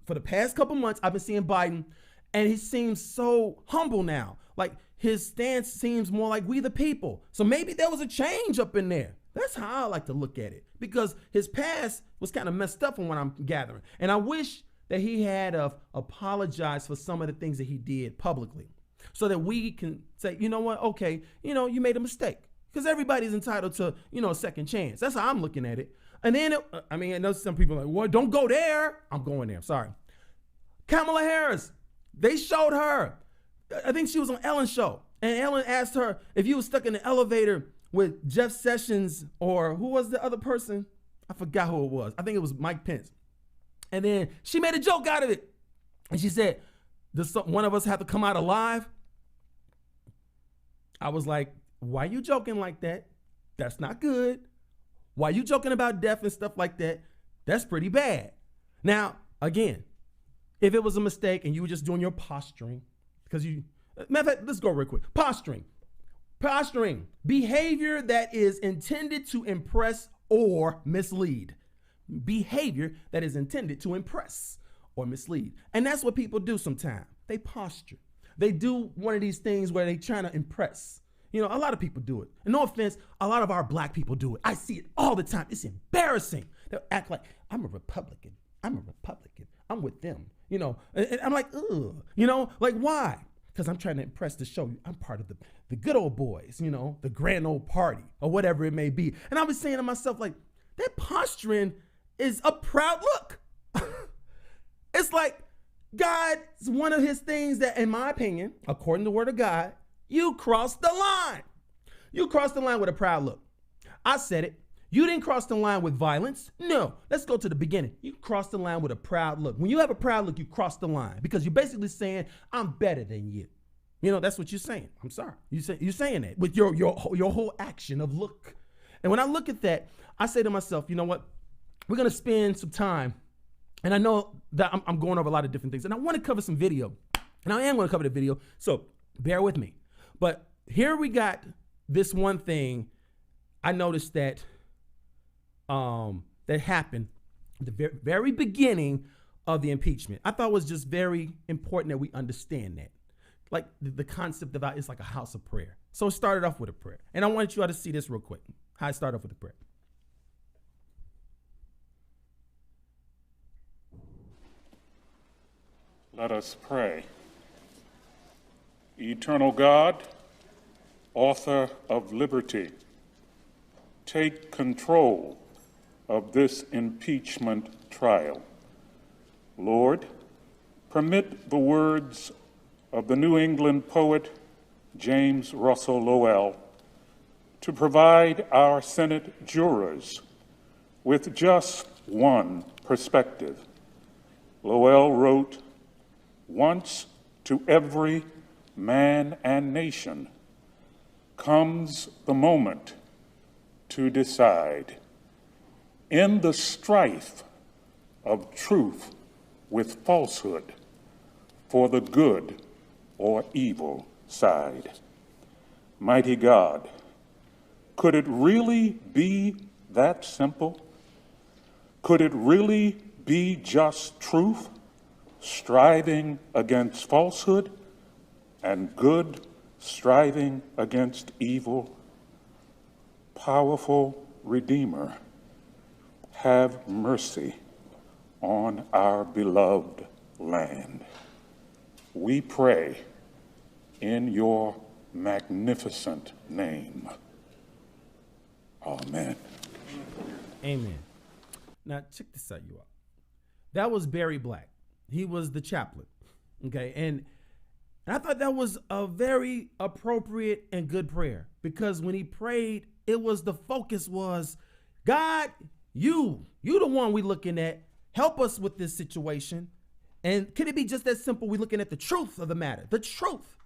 for the past couple months, I've been seeing Biden and he seems so humble now. Like his stance seems more like we the people. So maybe there was a change up in there. That's how I like to look at it because his past was kind of messed up from what I'm gathering. And I wish that he had apologized for some of the things that he did publicly so that we can say, you know what? Okay, you made a mistake because everybody's entitled to, a second chance. That's how I'm looking at it. And then, I know some people are like, well, don't go there. I'm going there. Sorry. Kamala Harris, they showed her. I think she was on Ellen's show. And Ellen asked her if you were stuck in the elevator with Jeff Sessions or who was the other person? I forgot who it was. I think it was Mike Pence. And then she made a joke out of it. And she said, does one of us have to come out alive? I was like, why you joking like that? That's not good. Why you joking about death and stuff like that? That's pretty bad. Now, again, if it was a mistake and you were just doing your posturing, because matter of fact, let's go real quick. Posturing, behavior that is intended to impress or mislead. Behavior that is intended to impress or mislead. And that's what people do sometimes. They posture. They do one of these things where they trying to impress. You know, a lot of people do it. And no offense, a lot of our black people do it. I see it all the time. It's embarrassing. They'll act like, I'm a Republican. I'm with them. You know, and I'm like, ugh. You know, like why? Because I'm trying to impress to show you I'm part of the good old boys, you know, the grand old party or whatever it may be. And I was saying to myself, like, that posturing is a proud look. It's like God's one of his things that, in my opinion, according to the word of God, you crossed the line. You crossed the line with a proud look. I said it. You didn't cross the line with violence. No, let's go to the beginning. You crossed the line with a proud look. When you have a proud look, you cross the line because you're basically saying, I'm better than you. You know, that's what you're saying. I'm sorry. You're saying that with your whole action of look. And when I look at that, I say to myself, you know what? We're going to spend some time. And I know that I'm going over a lot of different things. And I want to cover some video. And I am going to cover the video. So bear with me. But here we got this one thing I noticed that that happened at the very beginning of the impeachment. I thought it was just very important that we understand that. Like the concept of it's like a house of prayer. So it started off with a prayer. And I wanted you all to see this real quick. How I start off with a prayer. Let us pray. Eternal God, author of liberty, take control of this impeachment trial. Lord, permit the words of the New England poet James Russell Lowell to provide our Senate jurors with just one perspective. Lowell wrote, "Once to every man and nation comes the moment to decide. In the strife of truth with falsehood, for the good or evil side." Mighty God, could it really be that simple? Could it really be just truth striving against falsehood and good striving against evil? Powerful Redeemer, have mercy on our beloved land. We pray in your magnificent name. Amen. Amen. Now, check this out, you all. That was Barry Black. He was the chaplain. Okay. And I thought that was a very appropriate and good prayer because when he prayed, the focus was, God, you the one we looking at. Help us with this situation. And could it be just that simple? We're looking at the truth of the matter, the truth.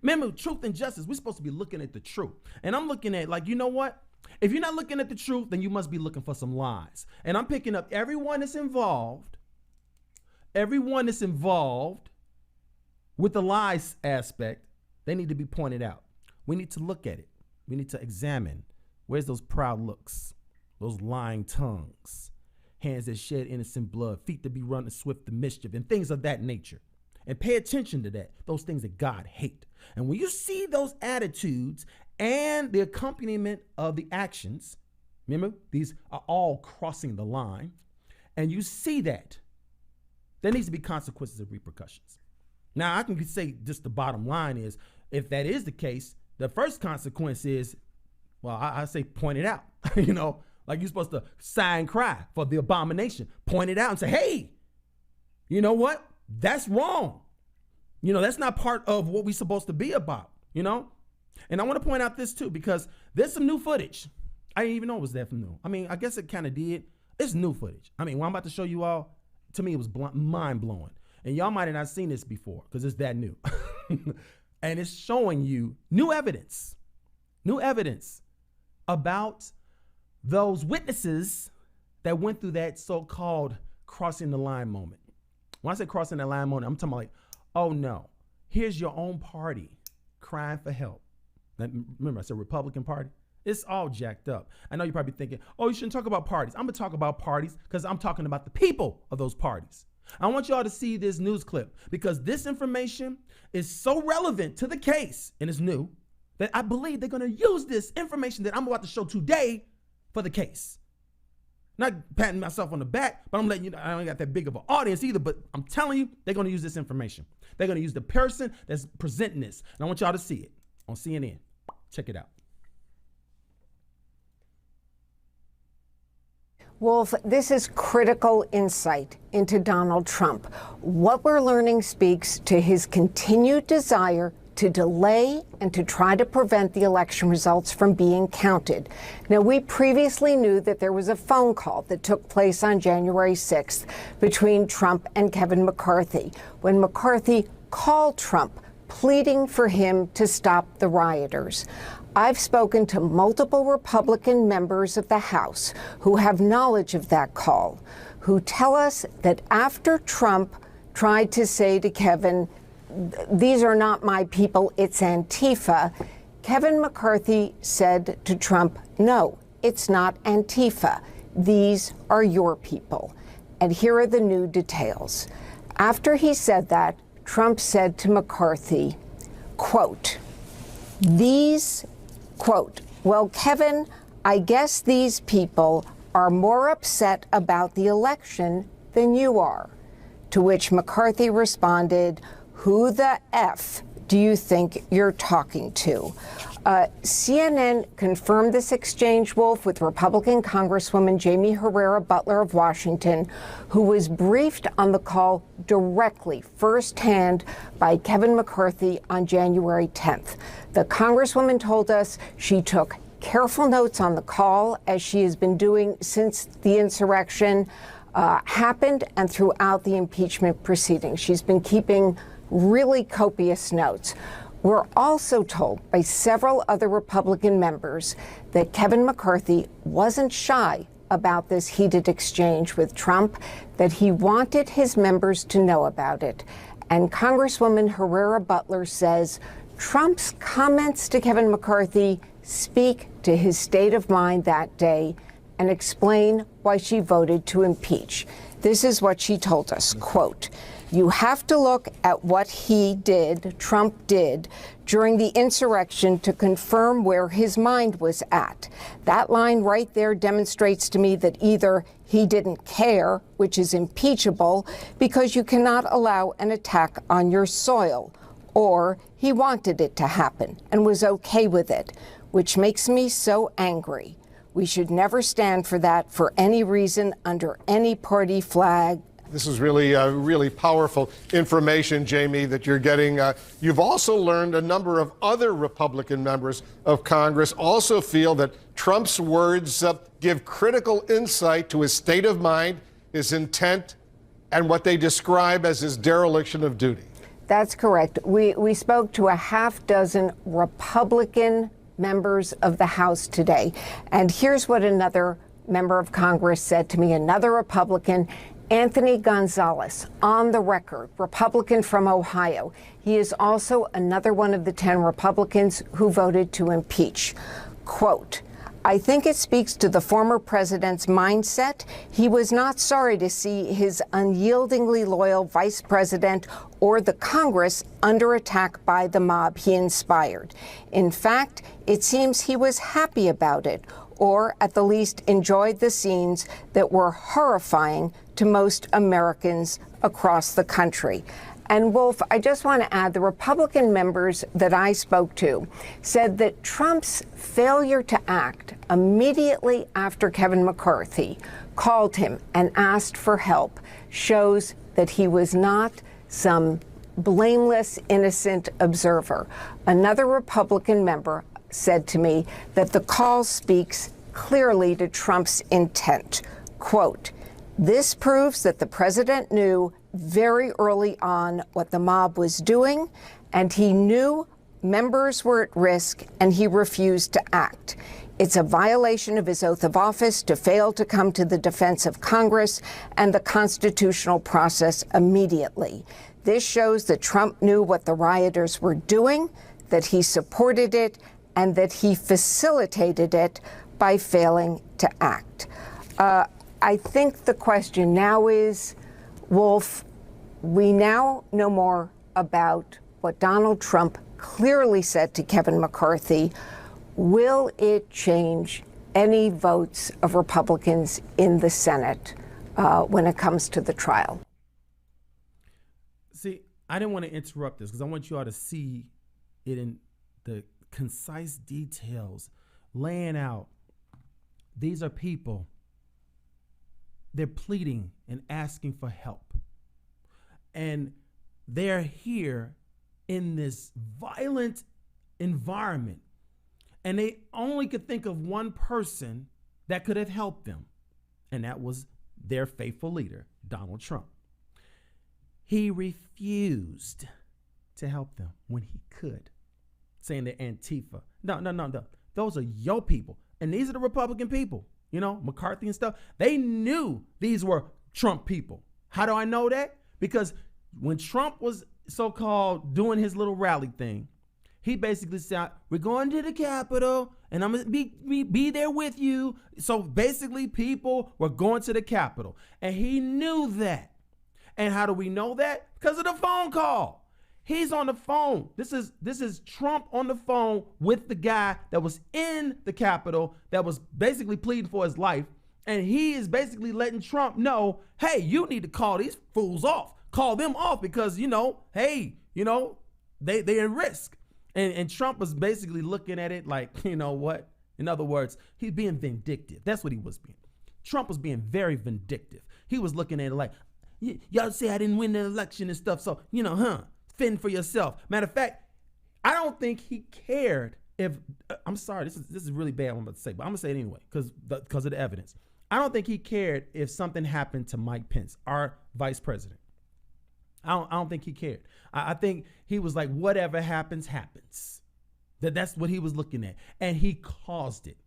Remember, truth and justice, we're supposed to be looking at the truth. And I'm looking at like, you know what? If you're not looking at the truth, then you must be looking for some lies. And I'm picking up everyone that's involved with the lies aspect, they need to be pointed out. We need to look at it. We need to examine. Where's those proud looks, those lying tongues, hands that shed innocent blood, feet that be running swift to mischief, and things of that nature. And pay attention to that, those things that God hates. And when you see those attitudes and the accompaniment of the actions, remember, these are all crossing the line, and you see that, there needs to be consequences and repercussions. Now, I can say just the bottom line is, if that is the case, the first consequence is, well, I say point it out. You know, like you're supposed to sigh and cry for the abomination. Point it out and say, hey, you know what? That's wrong. You know, that's not part of what we're supposed to be about, you know? And I want to point out this too, because there's some new footage. I didn't even know it was that new. I mean, I guess it kind of did. It's new footage. I mean, what I'm about to show you all, to me, it was mind blowing. And y'all might have not seen this before because it's that new. And it's showing you new evidence New evidence about those witnesses that went through that so-called crossing the line moment. When I say crossing the line moment, I'm talking about like, oh no, here's your own party crying for help. Now, remember, I said Republican Party. It's all jacked up. I know you're probably thinking, oh, you shouldn't talk about parties. I'm going to talk about parties because I'm talking about the people of those parties. I want y'all to see this news clip because this information is so relevant to the case, and it's new, that I believe they're going to use this information that I'm about to show today for the case. Not patting myself on the back, but I'm letting you know I don't got that big of an audience either, but I'm telling you, they're going to use this information. They're going to use the person that's presenting this. And I want y'all to see it on CNN. Check it out. Wolf, this is critical insight into Donald Trump. What we're learning speaks to his continued desire to delay and to try to prevent the election results from being counted. Now, we previously knew that there was a phone call that took place on January 6th between Trump and Kevin McCarthy, when McCarthy called Trump, pleading for him to stop the rioters. I've spoken to multiple Republican members of the House who have knowledge of that call, who tell us that after Trump tried to say to Kevin, these are not my people, it's Antifa, Kevin McCarthy said to Trump, no, it's not Antifa. These are your people. And here are the new details. After he said that, Trump said to McCarthy, quote, well, Kevin, I guess these people are more upset about the election than you are. To which McCarthy responded, who the F do you think you're talking to? CNN confirmed this exchange, Wolf, with Republican Congresswoman Jamie Herrera Butler of Washington, who was briefed on the call directly, firsthand, by Kevin McCarthy on January 10th. The Congresswoman told us she took careful notes on the call, as she has been doing since the insurrection happened and throughout the impeachment proceedings. She's been keeping really copious notes. We're also told by several other Republican members that Kevin McCarthy wasn't shy about this heated exchange with Trump, that he wanted his members to know about it. And Congresswoman Herrera Butler says Trump's comments to Kevin McCarthy speak to his state of mind that day and explain why she voted to impeach. This is what she told us, quote, you have to look at what he did, Trump did, during the insurrection to confirm where his mind was at. That line right there demonstrates to me that either he didn't care, which is impeachable, because you cannot allow an attack on your soil, or he wanted it to happen and was okay with it, which makes me so angry. We should never stand for that for any reason under any party flag. This is really powerful information, Jamie, that you're getting. You've also learned a number of other Republican members of Congress also feel that Trump's words give critical insight to his state of mind, his intent, and what they describe as his dereliction of duty. That's correct. We spoke to a half dozen Republican members of the House today. And here's what another member of Congress said to me, another Republican, Anthony Gonzalez, on the record, Republican from Ohio. He is also another one of the 10 Republicans who voted to impeach. Quote, I think it speaks to the former president's mindset. He was not sorry to see his unyieldingly loyal vice president or the Congress under attack by the mob he inspired. In fact, it seems he was happy about it, or at the least enjoyed the scenes that were horrifying to most Americans across the country. And Wolf, I just want to add, the Republican members that I spoke to said that Trump's failure to act immediately after Kevin McCarthy called him and asked for help shows that he was not some blameless, innocent observer. Another Republican member said to me that the call speaks clearly to Trump's intent. Quote, this proves that the president knew very early on what the mob was doing, and he knew members were at risk and he refused to act. It's a violation of his oath of office to fail to come to the defense of Congress and the constitutional process immediately. This shows that Trump knew what the rioters were doing, that he supported it, and that he facilitated it by failing to act. I think the question now is, Wolf, we now know more about what Donald Trump clearly said to Kevin McCarthy. Will it change any votes of Republicans in the Senate when it comes to the trial? See, I didn't want to interrupt this because I want you all to see it in the concise details, laying out. These are people, they're pleading and asking for help. And they're here in this violent environment. And they only could think of one person that could have helped them. And that was their faithful leader, Donald Trump. He refused to help them when he could, saying they're Antifa. No. Those are your people. And these are the Republican people, you know, McCarthy and stuff. They knew these were Trump people. How do I know that? Because when Trump was so-called doing his little rally thing, he basically said, we're going to the Capitol and I'm going to be there with you. So basically people were going to the Capitol and he knew that. And how do we know that? Because of the phone call. He's on the phone. This is Trump on the phone with the guy that was in the Capitol that was basically pleading for his life. And he is basically letting Trump know, hey, you need to call these fools off. Call them off because, you know, hey, you know, they're in risk. And Trump was basically looking at it like, you know what? In other words, he's being vindictive. That's what he was being. Trump was being very vindictive. He was looking at it like, y'all say I didn't win the election and stuff. So, you know, fend for yourself. Matter of fact, I don't think he cared if, I'm sorry, this is really bad what I'm about to say, but I'm going to say it anyway because of the evidence. I don't think he cared if something happened to Mike Pence, our vice president. I don't think he cared. I think he was like, whatever happens, happens. That's what he was looking at. And he caused it.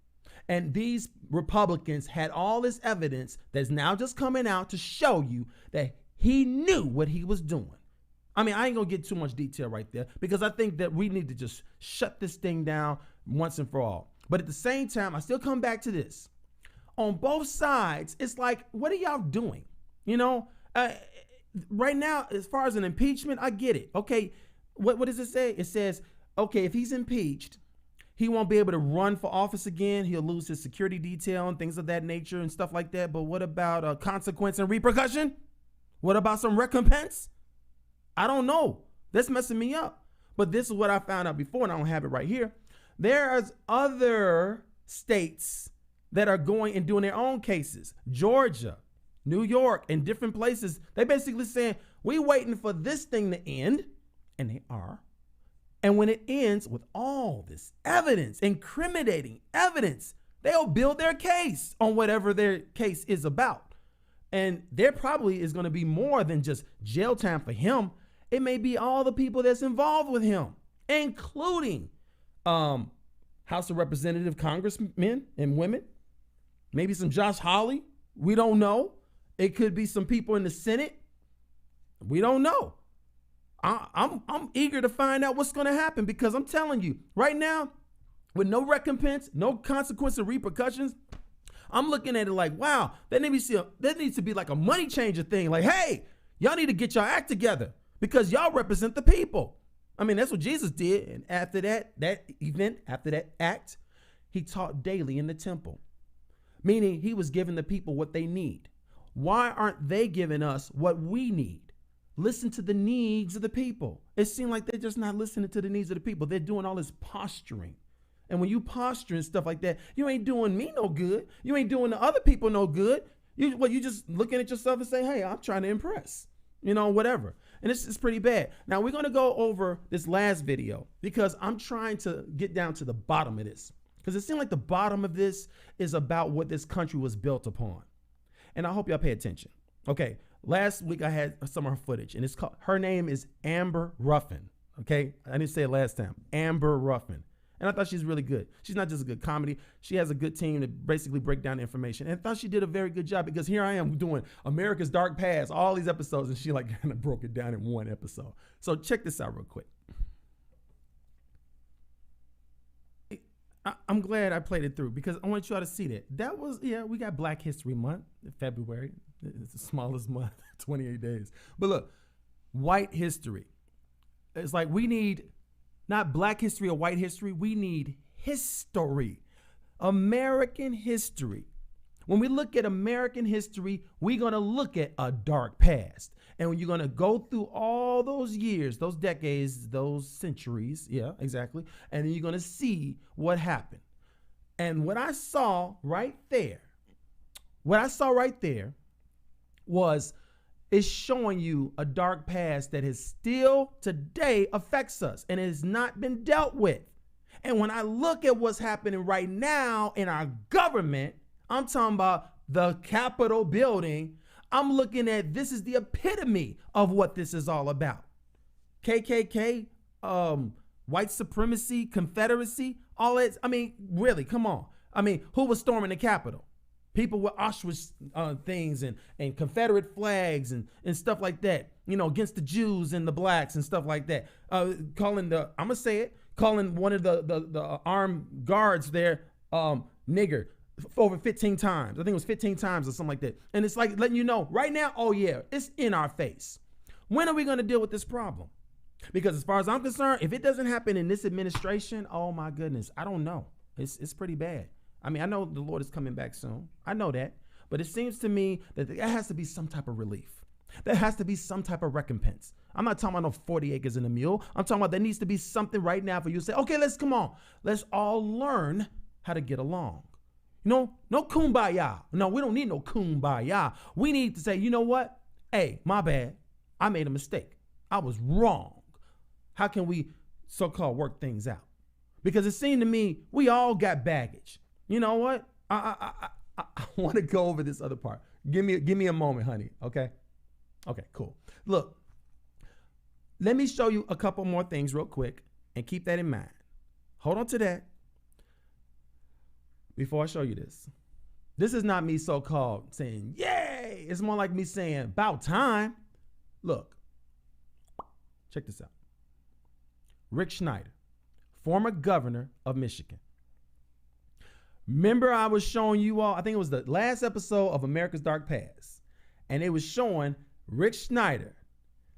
And these Republicans had all this evidence that's now just coming out to show you that he knew what he was doing. I mean, I ain't going to get too much detail right there because I think that we need to just shut this thing down once and for all. But at the same time, I still come back to this. On both sides, it's like, what are y'all doing? You know, right now, as far as an impeachment, I get it. Okay, what does it say? It says, okay, if he's impeached, he won't be able to run for office again. He'll lose his security detail and things of that nature and stuff like that. But what about consequence and repercussion? What about some recompense? I don't know. That's messing me up. But this is what I found out before, and I don't have it right here. There's other states that are going and doing their own cases. Georgia, New York, and different places. They basically saying, we waiting for this thing to end. And they are. And when it ends with all this evidence, incriminating evidence, they'll build their case on whatever their case is about. And there probably is going to be more than just jail time for him. It may be all the people that's involved with him, including House of Representative congressmen and women, maybe some Josh Hawley. We don't know. It could be some people in the Senate. We don't know. I'm eager to find out what's going to happen because I'm telling you right now, with no recompense, no consequence or repercussions, I'm looking at it like, wow, that needs to be like a money changer thing. Like, hey, y'all need to get your act together because y'all represent the people. I mean, that's what Jesus did. And after that event, after that act, he taught daily in the temple, meaning he was giving the people what they need. Why aren't they giving us what we need? Listen to the needs of the people. It seems like they're just not listening to the needs of the people. They're doing all this posturing. And when you posture and stuff like that, you ain't doing me no good. You ain't doing the other people no good. You just looking at yourself and say, hey, I'm trying to impress, you know, whatever. And it's pretty bad. Now we're going to go over this last video because I'm trying to get down to the bottom of this because it seems like the bottom of this is about what this country was built upon. And I hope y'all pay attention. Okay. Last week I had some of her footage and it's called, her name is Amber Ruffin. Okay, I didn't say it last time. Amber Ruffin. And I thought she's really good. She's not just a good comedy. She has a good team to basically break down the information. And I thought she did a very good job because here I am doing America's Dark Past, all these episodes, and she like kind of broke it down in one episode. So check this out real quick. I'm glad I played it through because I want you all to see that. That was, we got Black History Month, February. It's the smallest month, 28 days. But look, white history. It's like we need not Black history or white history. We need history, American history. When we look at American history, we're going to look at a dark past. And when you're going to go through all those years, those decades, those centuries, yeah, exactly, and then you're going to see what happened. And what I saw right there was it's showing you a dark past that is still today affects us and has not been dealt with. And when I look at what's happening right now in our government, I'm talking about the Capitol building. I'm looking at this is the epitome of what this is all about. KKK, white supremacy, Confederacy, all that. I mean, really, come on. I mean, who was storming the Capitol? People with Auschwitz things and Confederate flags and stuff like that, against the Jews and the blacks and stuff like that. Calling one of the armed guards there, nigger, over 15 times. I think it was 15 times or something like that. And it's like letting you know right now, oh yeah, it's in our face. When are we going to deal with this problem? Because as far as I'm concerned, if it doesn't happen in this administration, oh my goodness, I don't know. It's pretty bad. I mean, I know the Lord is coming back soon. I know that. But it seems to me that there has to be some type of relief. There has to be some type of recompense. I'm not talking about no 40 acres and a mule. I'm talking about there needs to be something right now for you to say, okay, let's all learn how to get along. No kumbaya. No, we don't need no kumbaya. We need to say, you know what? Hey, my bad. I made a mistake. I was wrong. How can we so-called work things out? Because it seemed to me we all got baggage. You know what? I want to go over this other part. Give me a moment, honey. Okay, cool. Look, let me show you a couple more things real quick and keep that in mind. Hold on to that. Before I show you this, this is not me so-called saying, yay. It's more like me saying, about time. Look, check this out. Rick Schneider, former governor of Michigan. Remember I was showing you all, I think it was the last episode of America's Dark Past, and it was showing Rick Schneider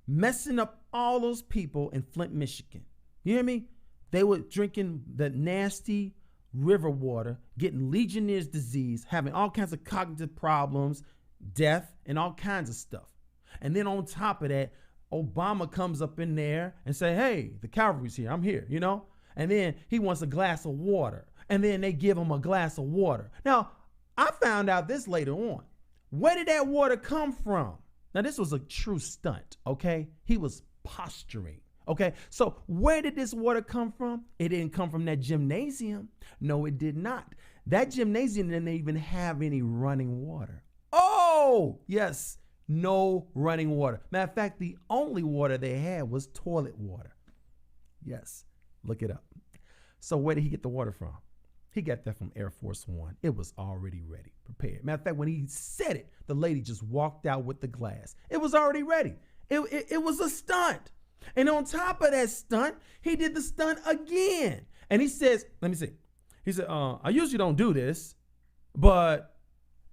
messing up all those people in Flint, Michigan. You hear me? They were drinking the nasty river water, getting Legionnaire's disease, having all kinds of cognitive problems, death, and all kinds of stuff. And then on top of that, Obama comes up in there and say, hey, the cavalry's here, I'm here, And then he wants a glass of water. And then they give him a glass of water. Now, I found out this later on. Where did that water come from? Now, this was a true stunt, okay? He was posturing, okay? So where did this water come from? It didn't come from that gymnasium. No, it did not. That gymnasium didn't even have any running water. Oh, yes, no running water. Matter of fact, the only water they had was toilet water. Yes, look it up. So where did he get the water from? He got that from Air Force One. It was already ready, prepared. Matter of fact, when he said it, the lady just walked out with the glass. It was already ready. It was a stunt. And on top of that stunt, he did the stunt again. And he says, let me see. He said, I usually don't do this, but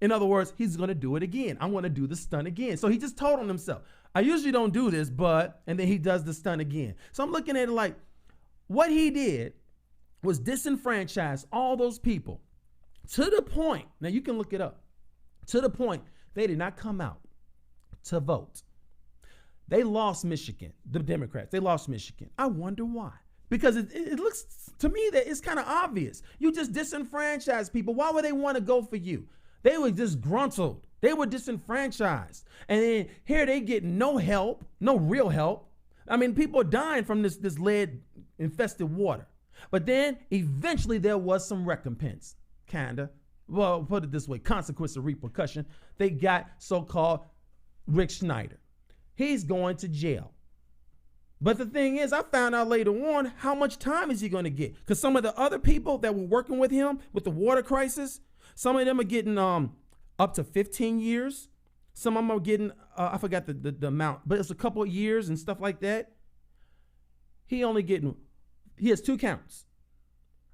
in other words, he's going to do it again. I'm going to do the stunt again. So he just told on himself, I usually don't do this, but, and then he does the stunt again. So I'm looking at it like what he did was disenfranchise all those people to the point, now you can look it up, to the point they did not come out to vote. They lost Michigan, the Democrats, they lost Michigan. I wonder why. Because it looks to me that it's kind of obvious. You just disenfranchise people. Why would they want to go for you? They were disgruntled. They were disenfranchised. And then here they get no help, no real help. I mean, people are dying from this lead-infested water. But then eventually there was some recompense, kinda. Well, put it this way, consequence of repercussion. They got so-called Rick Schneider. He's going to jail. But the thing is, I found out later on how much time is he going to get? Because some of the other people that were working with him with the water crisis, some of them are getting up to 15 years. Some of them are getting, I forgot the amount, but it's a couple of years and stuff like that. He has 2 counts.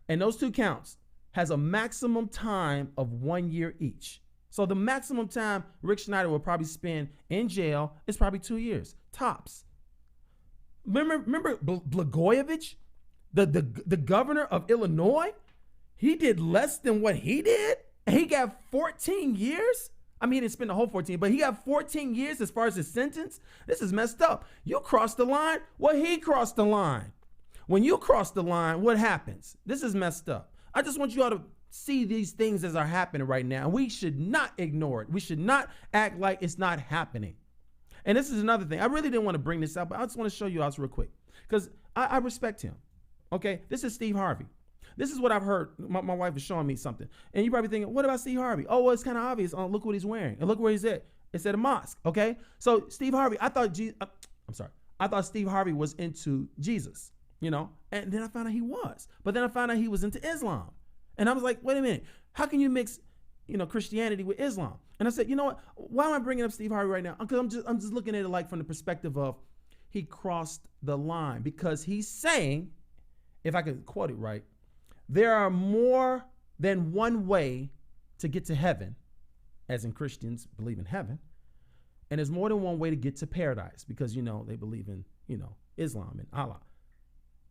And those 2 counts has a maximum time of 1 year each. So the maximum time Rick Schneider will probably spend in jail is probably 2 years, tops. Remember Blagojevich, the governor of Illinois? He did less than what he did, and he got 14 years. I mean, he didn't spend the whole 14, but he got 14 years as far as his sentence. This is messed up. You crossed the line. Well, he crossed the line. When you cross the line, what happens? This is messed up. I just want you all to see these things as are happening right now. We should not ignore it. We should not act like it's not happening. And this is another thing. I really didn't want to bring this up, but I just want to show you guys real quick because I respect him. Okay, this is Steve Harvey. This is what I've heard. My wife is showing me something. And you're probably thinking, what about Steve Harvey? Oh, well, it's kind of obvious. Oh, look what he's wearing. And look where he's at. It's at a mosque. Okay, so Steve Harvey, I thought Steve Harvey was into Jesus. You know, and then I found out he was. But then I found out he was into Islam. And I was like, wait a minute. How can you mix, Christianity with Islam? And I said, you know what? Why am I bringing up Steve Harvey right now? Because I'm just looking at it like from the perspective of he crossed the line. Because he's saying, if I could quote it right, there are more than one way to get to heaven, as in Christians believe in heaven. And there's more than one way to get to paradise because, they believe in, Islam and Allah.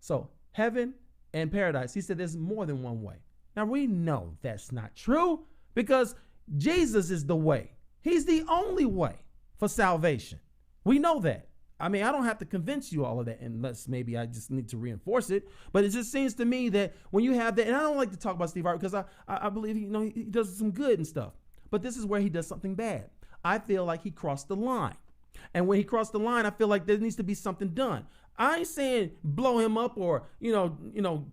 So heaven and paradise, he said there's more than one way. Now we know that's not true because Jesus is the way. He's the only way for salvation. We know that. I mean, I don't have to convince you all of that unless maybe I just need to reinforce it. But it just seems to me that when you have that, and I don't like to talk about Steve Harvey because I believe he does some good and stuff. But this is where he does something bad. I feel like he crossed the line. And when he crossed the line, I feel like there needs to be something done. I ain't saying blow him up or,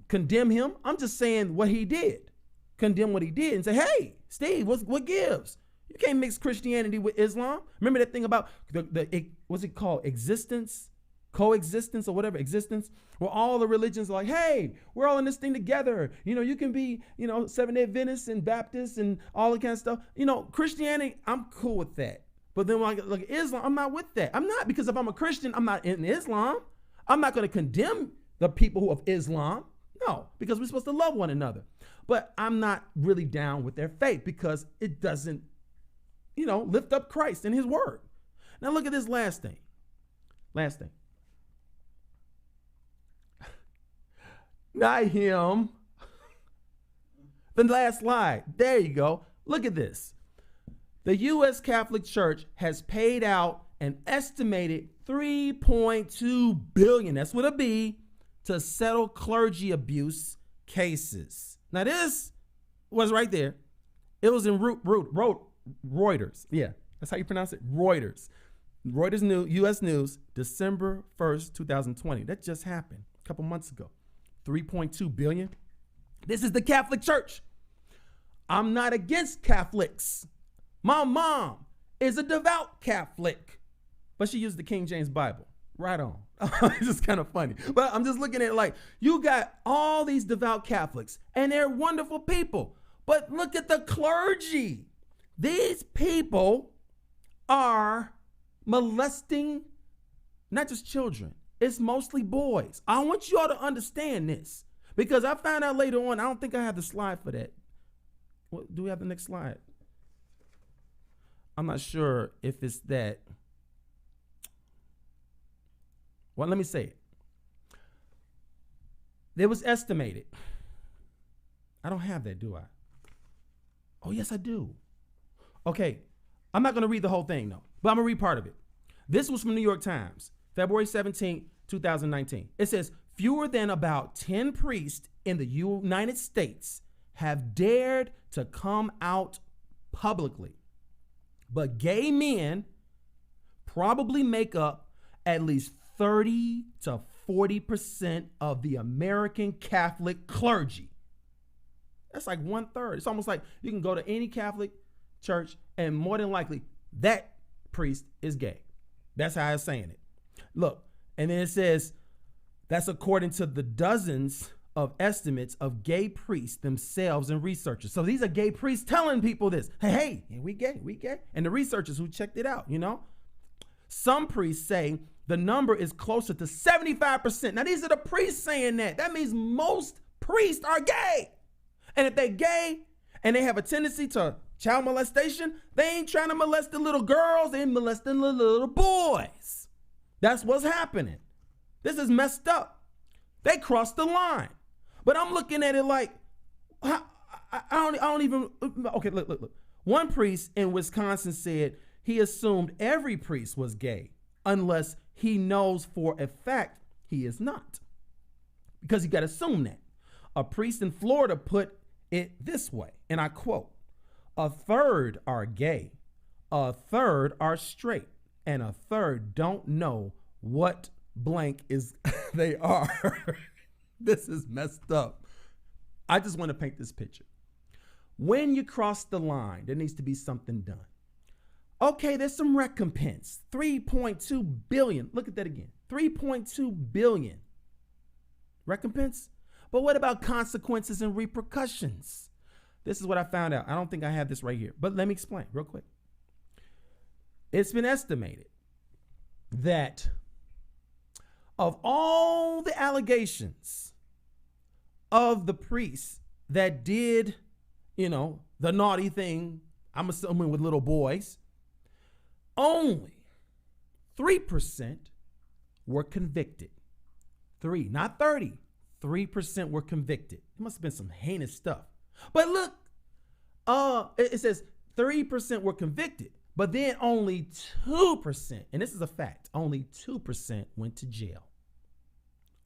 condemn him. I'm just saying what he did. Condemn what he did and say, hey, Steve, what gives? You can't mix Christianity with Islam. Remember that thing about what's it called? Coexistence or whatever, existence, where all the religions are like, hey, we're all in this thing together. You can be, Seventh-day Adventists and Baptists and all that kind of stuff. Christianity, I'm cool with that. But then when I look at Islam, I'm not with that. I'm not, because if I'm a Christian, I'm not in Islam. I'm not going to condemn the people of Islam. No, because we're supposed to love one another. But I'm not really down with their faith because it doesn't, lift up Christ and his word. Now look at this last thing. Not him. The last slide. There you go. Look at this. The U.S. Catholic Church has paid out an estimated $3.2 billion, that's with a B, to settle clergy abuse cases. Now this was right there. It was in Reuters. Yeah, that's how you pronounce it. Reuters. Reuters News, U.S. News, December 1st, 2020. That just happened a couple months ago. $3.2 billion. This is the Catholic Church. I'm not against Catholics. My mom is a devout Catholic, but she used the King James Bible. Right on. It's just kind of funny. But I'm just looking at it like, you got all these devout Catholics, and they're wonderful people. But look at the clergy. These people are molesting not just children. It's mostly boys. I want you all to understand this because I found out later on, I don't think I have the slide for that. Do we have the next slide? I'm not sure if it's that. Well, let me say it. It was estimated. I don't have that, do I? Oh, yes, I do. Okay. I'm not going to read the whole thing, though, but I'm going to read part of it. This was from New York Times, February 17, 2019. It says, fewer than about 10 priests in the United States have dared to come out publicly. But gay men probably make up at least 30 to 40% of the American Catholic clergy. That's like 1/3. It's almost like you can go to any Catholic church and more than likely that priest is gay. That's how I'm saying it. Look, And then it says, that's according to the dozens of estimates of gay priests themselves and researchers. So these are gay priests telling people this. Hey, we gay. And the researchers who checked it out, Some priests say the number is closer to 75%. Now, these are the priests saying that. That means most priests are gay. And if they're gay and they have a tendency to child molestation, they ain't trying to molest the little girls, they molesting the little boys. That's what's happening. This is messed up. They crossed the line. But I'm looking at it like, I don't even, okay, look. One priest in Wisconsin said he assumed every priest was gay unless he knows for a fact he is not. Because you got to assume that. A priest in Florida put it this way, and I quote, "A third are gay, a third are straight, and a third don't know what blank is they are." This is messed up. I just want to paint this picture. When you cross the line, there needs to be something done. Okay, there's some recompense. 3.2 billion. Look at that again. 3.2 billion. Recompense? But what about consequences and repercussions? This is what I found out. I don't think I have this right here, but let me explain real quick. It's been estimated that of all the allegations of the priests that did, the naughty thing, I'm assuming with little boys, only 3% were convicted. 3, not 30. 3% were convicted. It must have been some heinous stuff. But look, it says 3% were convicted, but then only 2%, and this is a fact, only 2% went to jail.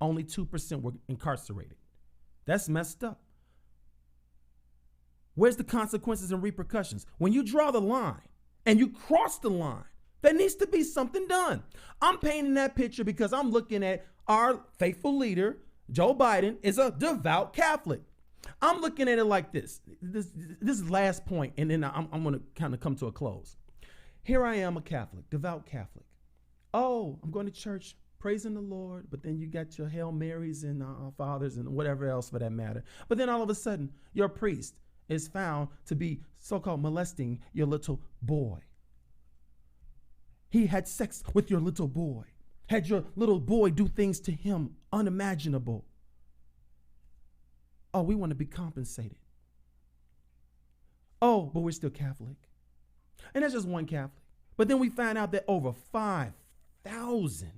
Only 2% were incarcerated. That's messed up. Where's the consequences and repercussions? When you draw the line and you cross the line, there needs to be something done. I'm painting that picture because I'm looking at our faithful leader, Joe Biden, is a devout Catholic. I'm looking at it like this. This is last point, and then I'm going to kind of come to a close. Here I am, a Catholic, devout Catholic. Oh, I'm going to church, praising the Lord, but then you got your Hail Marys and Fathers and whatever else for that matter. But then all of a sudden, your priest is found to be so-called molesting your little boy. He had sex with your little boy, had your little boy do things to him unimaginable. Oh, we want to be compensated. Oh, but we're still Catholic. And that's just one Catholic. But then we find out that over 5,000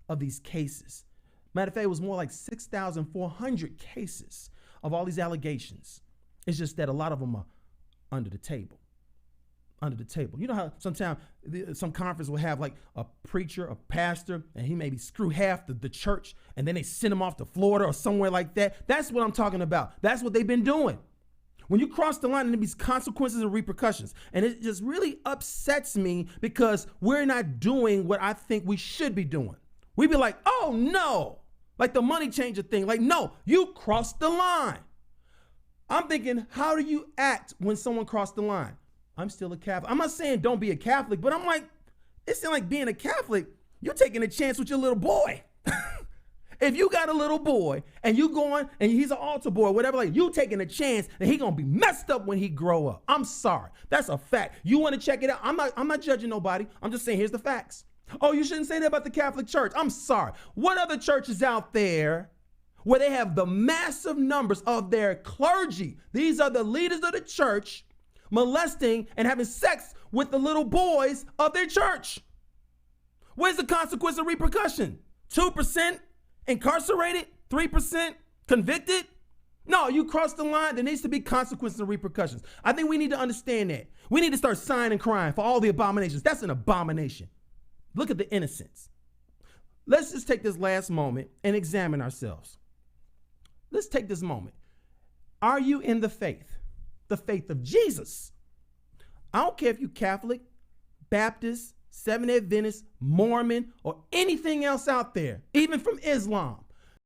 of these cases, matter of fact, it was more like 6,400 cases of all these allegations. It's just that a lot of them are under the table. Under the table. You know how sometimes some conference will have like a preacher, a pastor, and he maybe screw half the church, and then they send him off to Florida or somewhere like that. That's what I'm talking about. That's what they've been doing. When you cross the line, and there's consequences and repercussions. And it just really upsets me because we're not doing what I think we should be doing. We be like, oh no, like the money changer thing. Like, no, you crossed the line. I'm thinking, how do you act when someone crossed the line? I'm still a Catholic. I'm not saying don't be a Catholic, but I'm like, it's like being a Catholic, you're taking a chance with your little boy. If you got a little boy and you going and he's an altar boy, whatever, like you taking a chance that he gonna be messed up when he grow up. I'm sorry. That's a fact. You want to check it out? I'm not judging nobody. I'm just saying here's the facts. Oh, you shouldn't say that about the Catholic Church. I'm sorry. What other churches out there where they have the massive numbers of their clergy? These are the leaders of the church molesting and having sex with the little boys of their church. Where's the consequence and repercussion? 2% incarcerated, 3% convicted? No, you cross the line, there needs to be consequences and repercussions. I think we need to understand that. We need to start sighing and crying for all the abominations. That's an abomination. Look at the innocence. Let's just take this last moment and examine ourselves. Let's take this moment. Are you in the faith? The faith of Jesus. I don't care if you're Catholic, Baptist, Seventh-day Adventist, Mormon, or anything else out there, even from Islam.